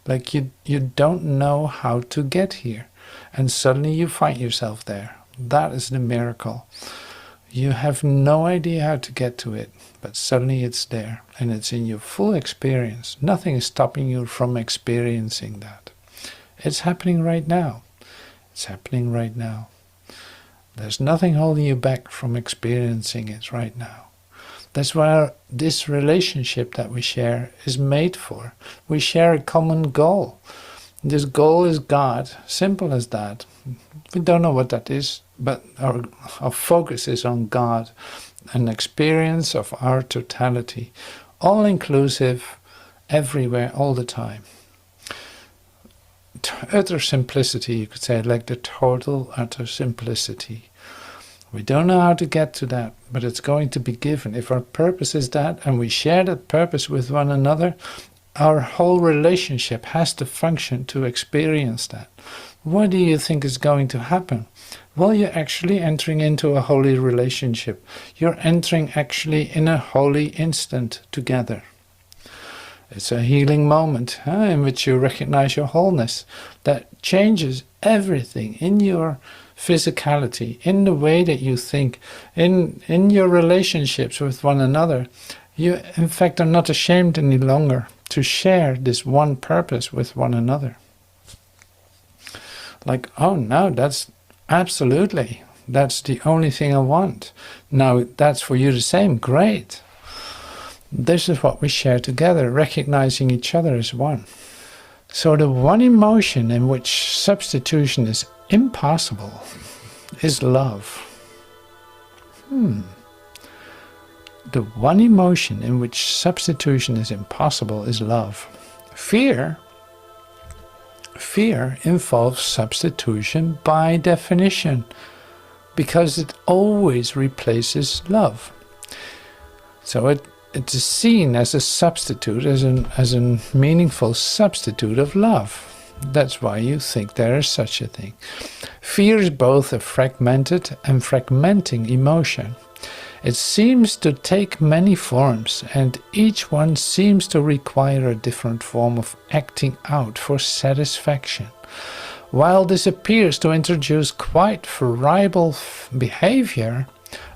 Like you don't know how to get here. And suddenly you find yourself there. That is the miracle. You have no idea how to get to it, but suddenly it's there and it's in your full experience. Nothing is stopping you from experiencing that. It's happening right now. It's happening right now. There's nothing holding you back from experiencing it right now. That's why this relationship that we share is made for. We share a common goal. This goal is God. Simple as that. We don't know what that is, but our focus is on God, an experience of our totality, all inclusive, everywhere, all the time. Utter simplicity, you could say, like the total utter simplicity. We don't know how to get to that, but it's going to be given. If our purpose is that, and we share that purpose with one another, our whole relationship has to function to experience that. What do you think is going to happen? Well, you're actually entering into a holy relationship. You're entering actually in a holy instant together. It's a healing moment in which you recognize your wholeness. That changes everything in your physicality, in the way that you think, in your relationships with one another. You, in fact, are not ashamed any longer to share this one purpose with one another. Like, oh no, that's absolutely, that's the only thing I want. Now, that's for you the same. Great. This is what we share together, recognizing each other as one. So the one emotion in which substitution is impossible is love. The one emotion in which substitution is impossible is love. Fear involves substitution by definition, because it always replaces love. So it's seen as a substitute, as a meaningful substitute of love. That's why you think there is such a thing. Fear is both a fragmented and fragmenting emotion. It seems to take many forms, and each one seems to require a different form of acting out for satisfaction. While this appears to introduce quite variable behavior,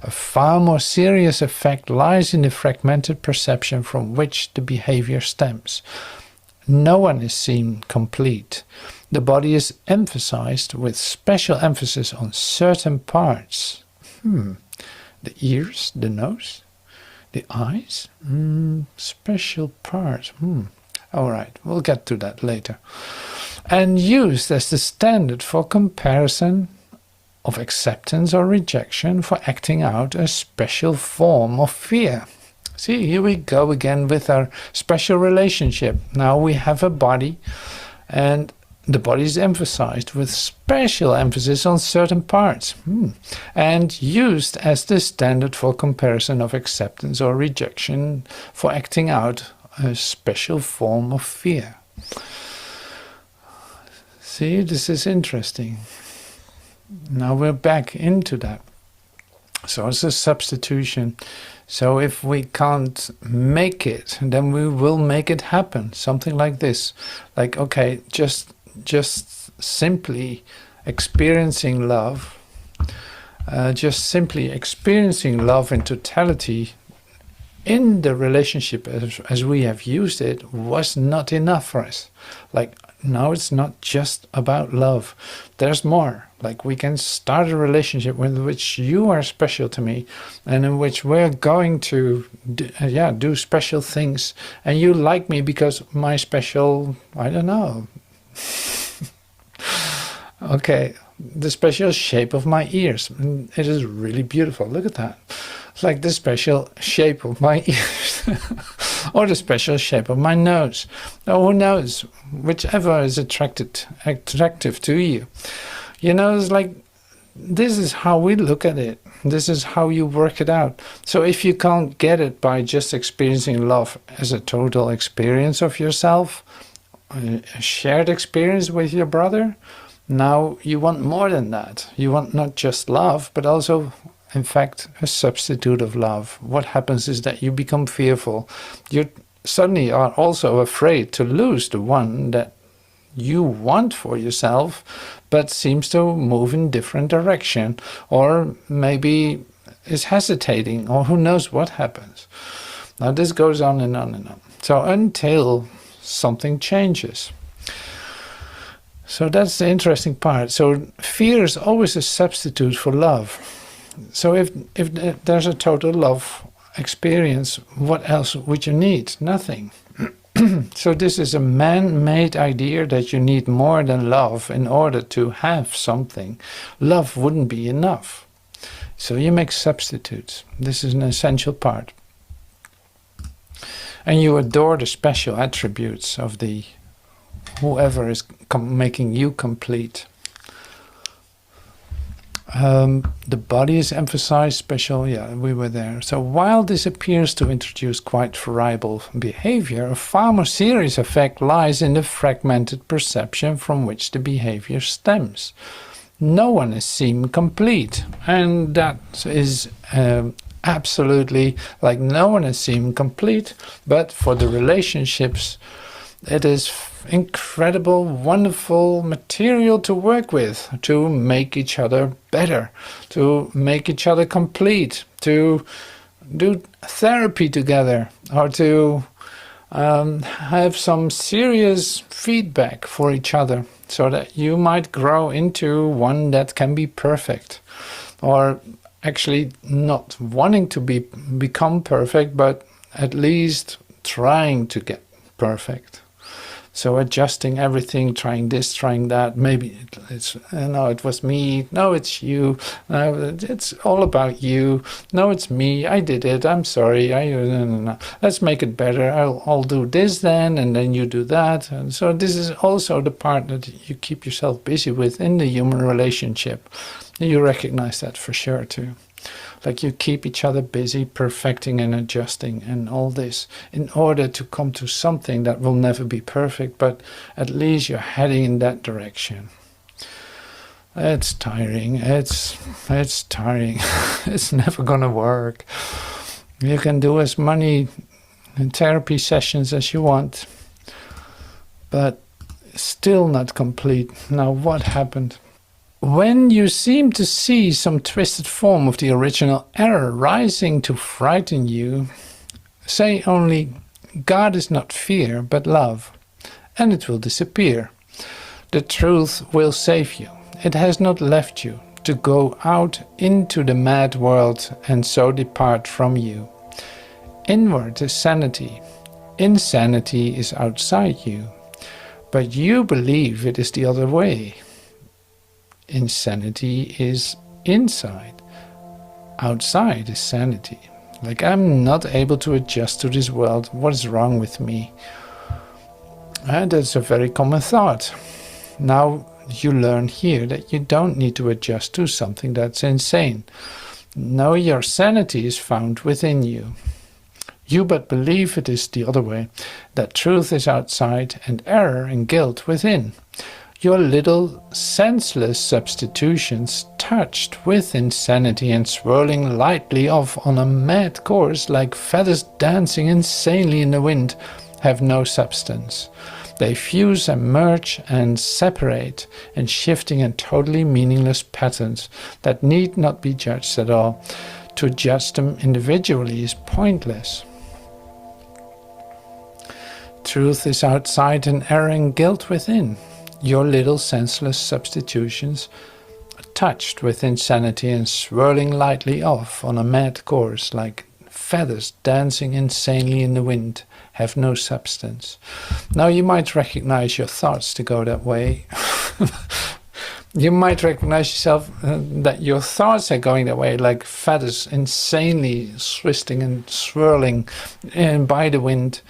a far more serious effect lies in the fragmented perception from which the behavior stems. No one is seen complete. The body is emphasized with special emphasis on certain parts. The ears, the nose, the eyes, special parts. All right, we'll get to that later. And used as the standard for comparison of acceptance or rejection, for acting out a special form of fear. See, here we go again with our special relationship. Now we have a body, and the body is emphasized with special emphasis on certain parts, and used as the standard for comparison of acceptance or rejection, for acting out a special form of fear. See, this is interesting. Now we're back into that. So it's a substitution. So if we can't make it, then we will make it happen. Something like this. Like, okay, just simply experiencing love, just simply experiencing love in totality in the relationship as we have used it was not enough for us. Like, now it's not just about love. There's more. Like, we can start a relationship in which you are special to me and in which we're going to do special things, and you like me because my special, I don't know. Okay, the special shape of my ears. It is really beautiful. Look at that. It's like the special shape of my ears. Or the special shape of my nose. Or who knows? Whichever is attractive to you. You know, it's like, this is how we look at it. This is how you work it out. So if you can't get it by just experiencing love as a total experience of yourself, a shared experience with your brother, now you want more than that. You want not just love, but also, in fact, a substitute of love. What happens is that you become fearful. You suddenly are also afraid to lose the one that you want for yourself, but seems to move in different direction, or maybe is hesitating, or who knows what happens. Now this goes on and on and on. So until something changes. So that's the interesting part. So fear is always a substitute for love. So if there's a total love experience, what else would you need? Nothing. So this is a man-made idea that you need more than love in order to have something. Love wouldn't be enough. So you make substitutes. This is an essential part. And you adore the special attributes of the whoever is making you complete. The body is emphasized, special, yeah, we were there. So while this appears to introduce quite variable behavior, a far more serious effect lies in the fragmented perception from which the behavior stems. No one is seen complete, and that is absolutely, like, no one is seen complete, but for the relationships, it is incredible, wonderful material to work with, to make each other better, to make each other complete, to do therapy together, or to have some serious feedback for each other, so that you might grow into one that can be perfect, or actually not wanting to become perfect, but at least trying to get perfect. So adjusting everything, trying this, trying that. Maybe it's, no, it was me. No, it's you. No, it's all about you. No, it's me. I did it. I'm sorry. No. Let's make it better. I'll do this then, and then you do that. And so this is also the part that you keep yourself busy with in the human relationship. You recognize that for sure too. Like, you keep each other busy perfecting and adjusting and all this in order to come to something that will never be perfect, but at least you're heading in that direction. It's tiring. It's tiring. It's never gonna work. You can do as many therapy sessions as you want, but still not complete. Now what happened? When you seem to see some twisted form of the original error rising to frighten you, say only, God is not fear, but love, and it will disappear. The truth will save you. It has not left you to go out into the mad world and so depart from you. Inward is sanity. Insanity is outside you. But you believe it is the other way. Insanity is inside. Outside is sanity. Like, I'm not able to adjust to this world. What is wrong with me? And that's a very common thought. Now you learn here that you don't need to adjust to something that's insane. No, your sanity is found within you. You but believe it is the other way, that truth is outside and error and guilt within. Your little senseless substitutions, touched with insanity and swirling lightly off on a mad course like feathers dancing insanely in the wind, have no substance. They fuse and merge and separate in shifting and totally meaningless patterns that need not be judged at all. To judge them individually is pointless. Truth is outside and error and guilt within. Your little senseless substitutions, touched with insanity and swirling lightly off on a mad course like feathers dancing insanely in the wind, have no substance. Now you might recognize your thoughts to go that way. You might recognize yourself that your thoughts are going that way, like feathers insanely twisting and swirling by the wind.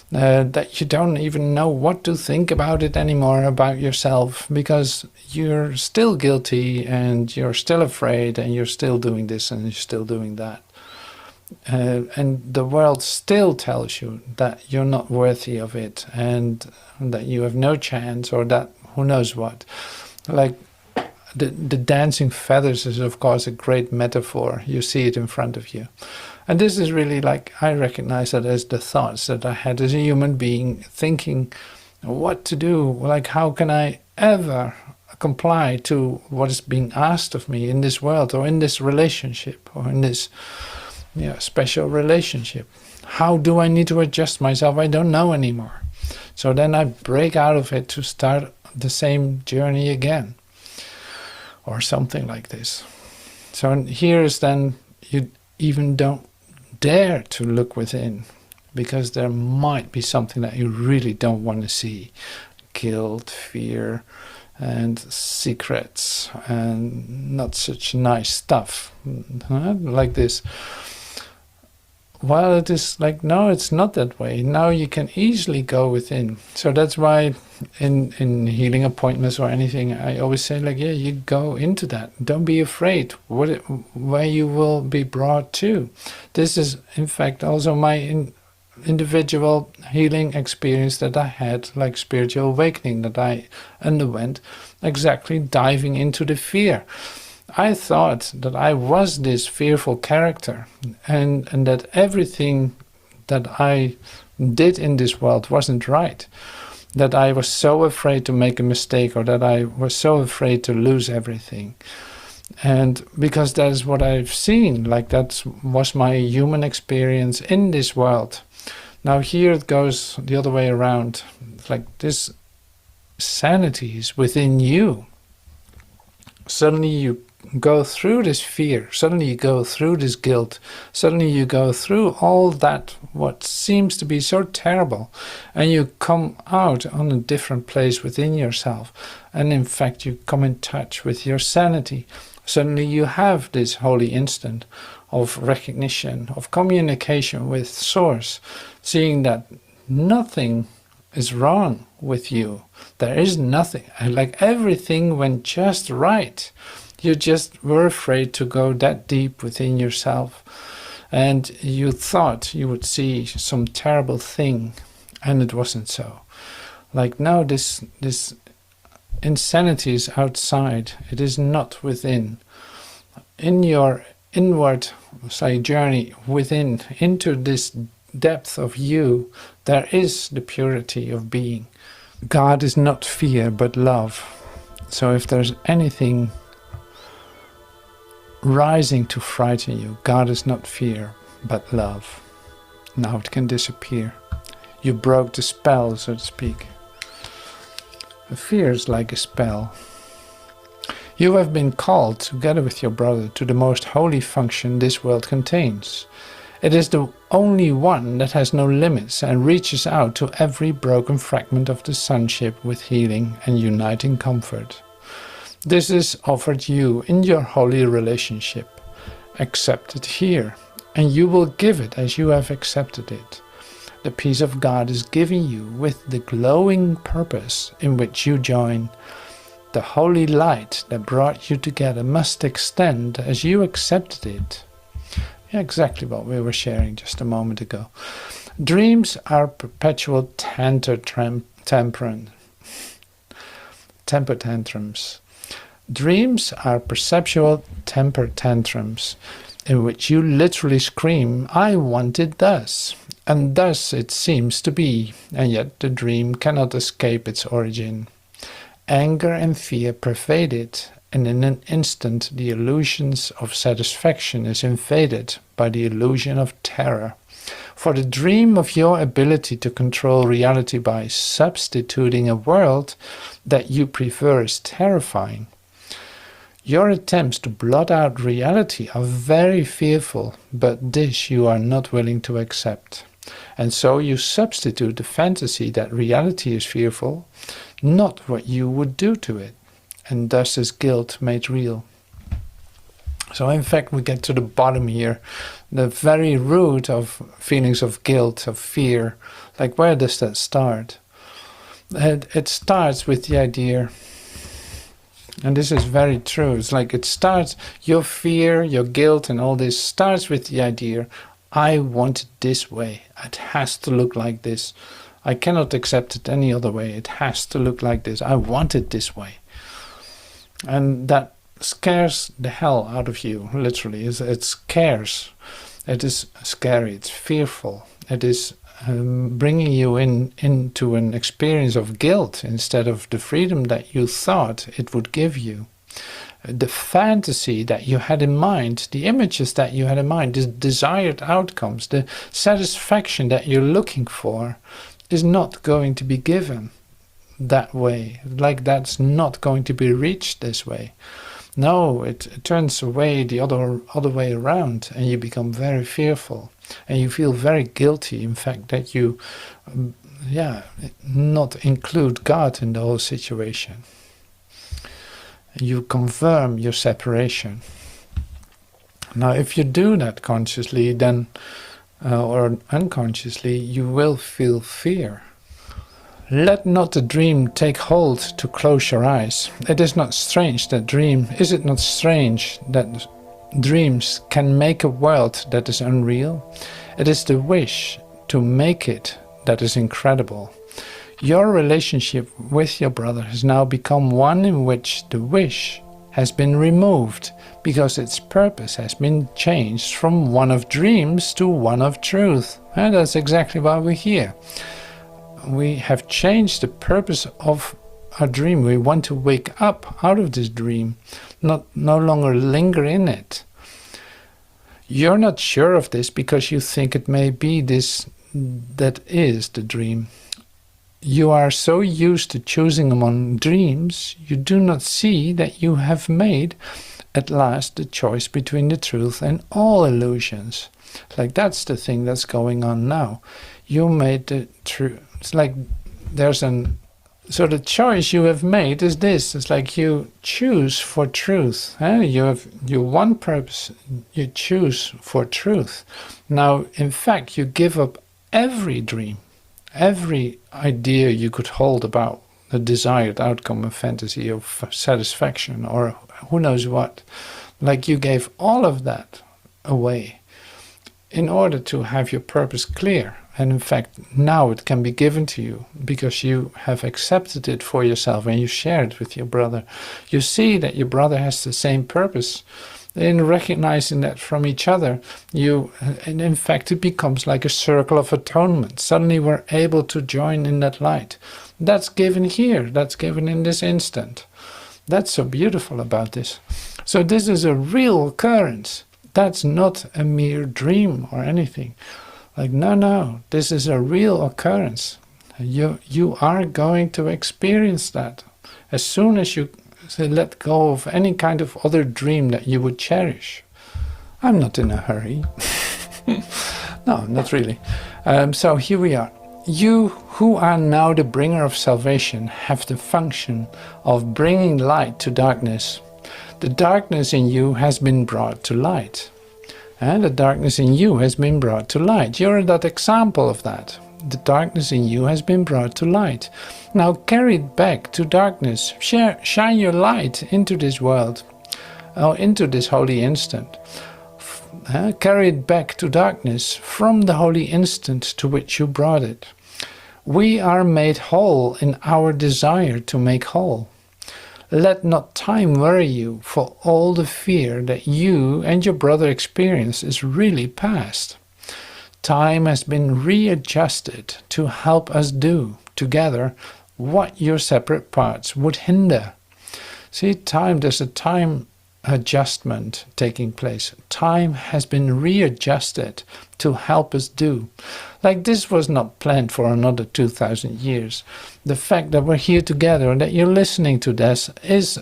That you don't even know what to think about it anymore, about yourself, because you're still guilty and you're still afraid and you're still doing this and you're still doing that. And the world still tells you that you're not worthy of it and that you have no chance, or that who knows what. Like the dancing feathers is of course a great metaphor. You see it in front of you. And this is really like, I recognize that as the thoughts that I had as a human being, thinking what to do, like how can I ever comply to what is being asked of me in this world or in this relationship or in this special relationship. How do I need to adjust myself? I don't know anymore. So then I break out of it to start the same journey again or something like this. So here is then, you even don't dare to look within, because there might be something that you really don't want to see. Guilt, fear, and secrets, and not such nice stuff like this. Well, it is like, no, it's not that way. Now you can easily go within. So that's why in healing appointments or anything, I always say, like, yeah, you go into that. Don't be afraid where you will be brought to. This is, in fact, also my individual healing experience that I had, like spiritual awakening that I underwent, exactly diving into the fear. I thought that I was this fearful character and that everything that I did in this world wasn't right. That I was so afraid to make a mistake, or that I was so afraid to lose everything. And because that is what I've seen, like that was my human experience in this world. Now here it goes the other way around. Like this sanity is within you. Suddenly you go through this fear, suddenly you go through this guilt, suddenly you go through all that what seems to be so terrible, and you come out on a different place within yourself, and in fact you come in touch with your sanity. Suddenly you have this holy instant of recognition, of communication with Source, seeing that nothing is wrong with you. There is nothing, like everything went just right. You just were afraid to go that deep within yourself, and you thought you would see some terrible thing, and it wasn't so. Like, no, this insanity is outside, it is not within. In your inward journey within, into this depth of you, there is the purity of being. God is not fear but love. So if there's anything rising to frighten you, God is not fear but love. Now it can disappear. You broke the spell, so to speak. Fear is like a spell. You have been called, together with your brother, to the most holy function this world contains. It is the only one that has no limits and reaches out to every broken fragment of the sonship with healing and uniting comfort. This is offered you in your holy relationship. Accept it here, and you will give it as you have accepted it. The peace of God is given you with the glowing purpose in which you join. The holy light that brought you together must extend as you accepted it. Yeah, exactly what we were sharing just a moment ago. Dreams are perpetual temperance. temper tantrums. Dreams are perceptual temper tantrums in which you literally scream, "I want it thus," and thus it seems to be, and yet the dream cannot escape its origin. Anger and fear pervade it, and in an instant the illusions of satisfaction is invaded by the illusion of terror. For the dream of your ability to control reality by substituting a world that you prefer is terrifying. Your attempts to blot out reality are very fearful, but this you are not willing to accept. And so you substitute the fantasy that reality is fearful, not what you would do to it, and thus is guilt made real. So in fact we get to the bottom here, the very root of feelings of guilt, of fear. Like, where does that start? It starts with the idea, and this is very true, it's like it starts, your fear, your guilt and all this starts with the idea, I want it this way, it has to look like this, I cannot accept it any other way, it has to look like this, I want it this way. And that scares the hell out of you, literally. It scares, it is scary, it's fearful, it is bringing you into an experience of guilt instead of the freedom that you thought it would give you. The fantasy that you had in mind, the images that you had in mind, the desired outcomes, the satisfaction that you're looking for is not going to be given that way. Like, that's not going to be reached this way. No, it turns away the other way around, and you become very fearful. And you feel very guilty, in fact, that you not include God in the whole situation. You confirm your separation. Now, if you do that consciously, then or unconsciously, you will feel fear. Let not the dream take hold to close your eyes. It is not strange that is it not strange that dreams can make a world that is unreal? It is the wish to make it that is incredible. Your relationship with your brother has now become one in which the wish has been removed because its purpose has been changed from one of dreams to one of truth. And that's exactly why we're here. We have changed the purpose of our dream. We want to wake up out of this dream, no longer linger in it. You're not sure of this because you think it may be this that is the dream. You are so used to choosing among dreams, you do not see that you have made at last the choice between the truth and all illusions. Like, that's the thing that's going on now. You made the truth. It's like there's so the choice you have made is this. It's like you choose for truth. You have your one purpose. You choose for truth. Now, in fact, you give up every dream, every idea you could hold about the desired outcome of fantasy, of satisfaction, or who knows what. Like, you gave all of that away in order to have your purpose clear. And in fact, now it can be given to you because you have accepted it for yourself and you share it with your brother. You see that your brother has the same purpose. In recognizing that from each other, and in fact, it becomes like a circle of atonement. Suddenly we're able to join in that light. That's given here. That's given in this instant. That's so beautiful about this. So this is a real occurrence. That's not a mere dream or anything. Like, no, this is a real occurrence. You are going to experience that. As soon as you let go of any kind of other dream that you would cherish. I'm not in a hurry. No, not really. So here we are. You who are now the bringer of salvation have the function of bringing light to darkness. The darkness in you has been brought to light. And the darkness in you has been brought to light. You're that example of that. The darkness in you has been brought to light. Now carry it back to darkness. Shine your light into this world, into this holy instant. Carry it back to darkness from the holy instant to which you brought it. We are made whole in our desire to make whole. Let not time worry you, for all the fear that you and your brother experience is really past. Time has been readjusted to help us do together what your separate parts would hinder. See, there's a time adjustment taking place. Time has been readjusted to help us do. Like this was not planned for another 2,000 years. The fact that we're here together and that you're listening to this is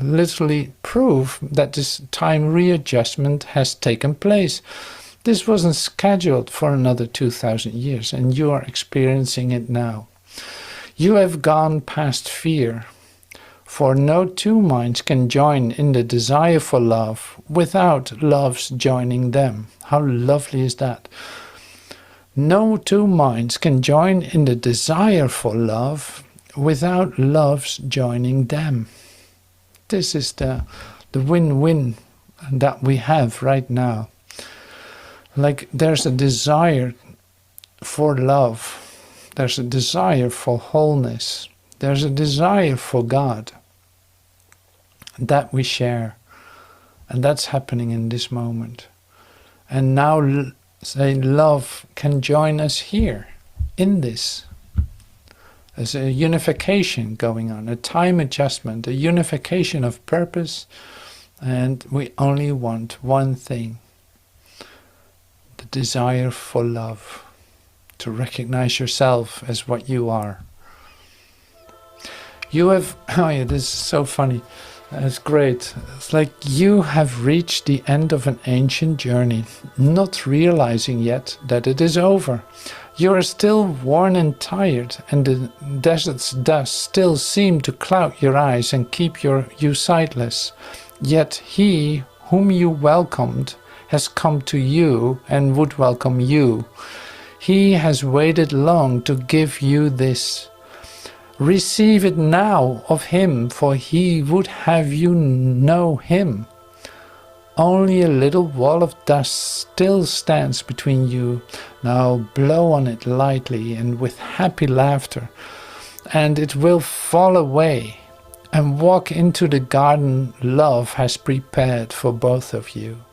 literally proof that this time readjustment has taken place. This wasn't scheduled for another 2,000 years, and you are experiencing it now. You have gone past fear, for no two minds can join in the desire for love without love's joining them. How lovely is that? No two minds can join in the desire for love without love's joining them. This is the win-win that we have right now. Like there's a desire for love. There's a desire for wholeness. There's a desire for God that we share. And that's happening in this moment. And now say love can join us here in this. There's a unification going on, a time adjustment, a unification of purpose. And we only want one thing. The desire for love. To recognize yourself as what you are. You have, oh yeah, this is so funny. It's great. It's like you have reached the end of an ancient journey, not realizing yet that it is over. You are still worn and tired, and the desert's dust still seem to cloud your eyes and keep you sightless. Yet he whom you welcomed has come to you and would welcome you. He has waited long to give you this. Receive it now of him, for he would have you know him. Only a little wall of dust still stands between you. Now blow on it lightly and with happy laughter, and it will fall away and walk into the garden love has prepared for both of you.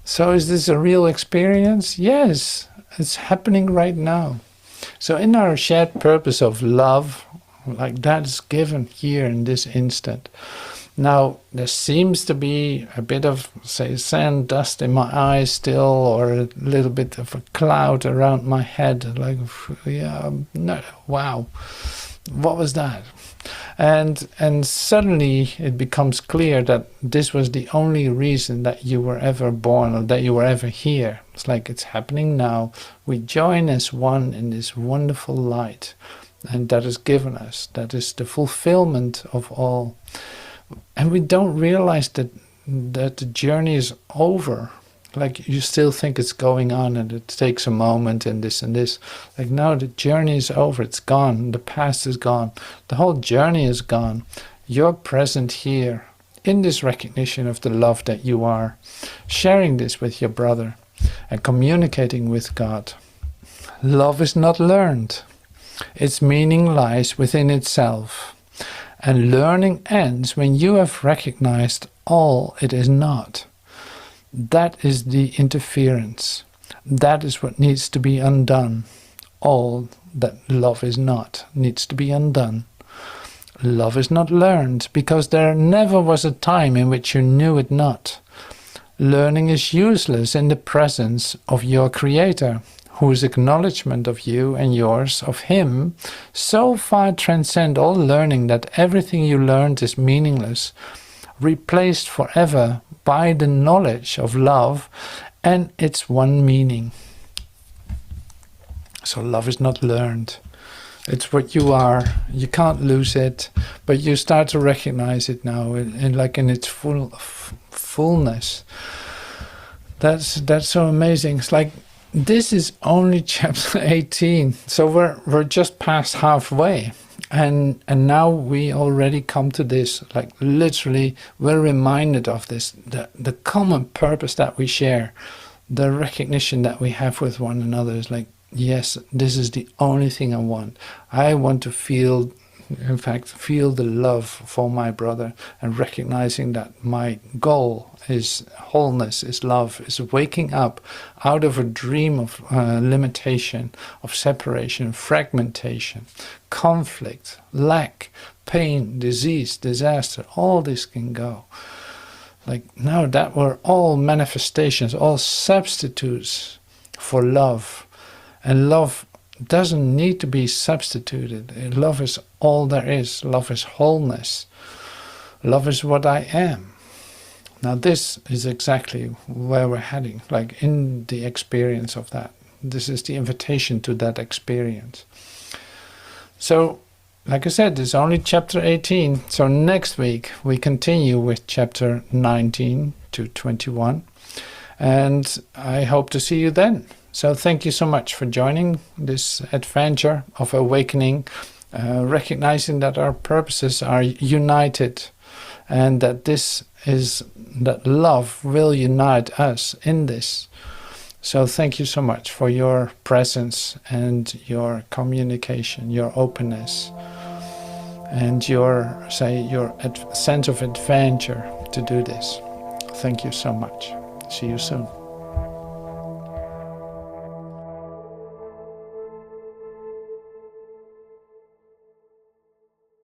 So is this a real experience? Yes, it's happening right now. So in our shared purpose of love, like that is given here in this instant. Now, there seems to be a bit of, say, sand dust in my eyes still, or a little bit of a cloud around my head. Like, yeah, no, wow, what was that? And suddenly it becomes clear that this was the only reason that you were ever born or that you were ever here. It's like it's happening now. We join as one in this wonderful light, and that is given us. That is the fulfillment of all. And we don't realize that the journey is over. Like you still think it's going on and it takes a moment and this and this. Like no, the journey is over. It's gone. The past is gone. The whole journey is gone. You're present here in this recognition of the love that you are. Sharing this with your brother and communicating with God. Love is not learned. Its meaning lies within itself. And learning ends when you have recognized all it is not. That is the interference. That is what needs to be undone. All that love is not needs to be undone. Love is not learned because there never was a time in which you knew it not. Learning is useless in the presence of your Creator, whose acknowledgement of you and yours of Him so far transcend all learning that everything you learned is meaningless, replaced forever by the knowledge of love and its one meaning. So love is not learned. It's what you are. You can't lose it, but you start to recognize it now, like in its fullness. That's so amazing. It's like this is only chapter 18, so we're just past halfway. And now we already come to this, like literally we're reminded of this, the common purpose that we share, the recognition that we have with one another is like, yes, this is the only thing I want. I want to feel in fact, feel the love for my brother, and recognizing that my goal is wholeness, is love, is waking up out of a dream of limitation, of separation, fragmentation, conflict, lack, pain, disease, disaster. All this can go. Like, now that were all manifestations, all substitutes for love. And love doesn't need to be substituted. Love is all there is. Love is wholeness. Love is what I am. Now this is exactly where we're heading, like in the experience of that. This is the invitation to that experience. So, like I said, it's only chapter 18. So next week we continue with chapter 19 to 21. And I hope to see you then. So thank you so much for joining this adventure of awakening, recognizing that our purposes are united, and that love will unite us in this. So thank you so much for your presence and your communication, your openness, and your sense of adventure to do this. Thank you so much. See you soon.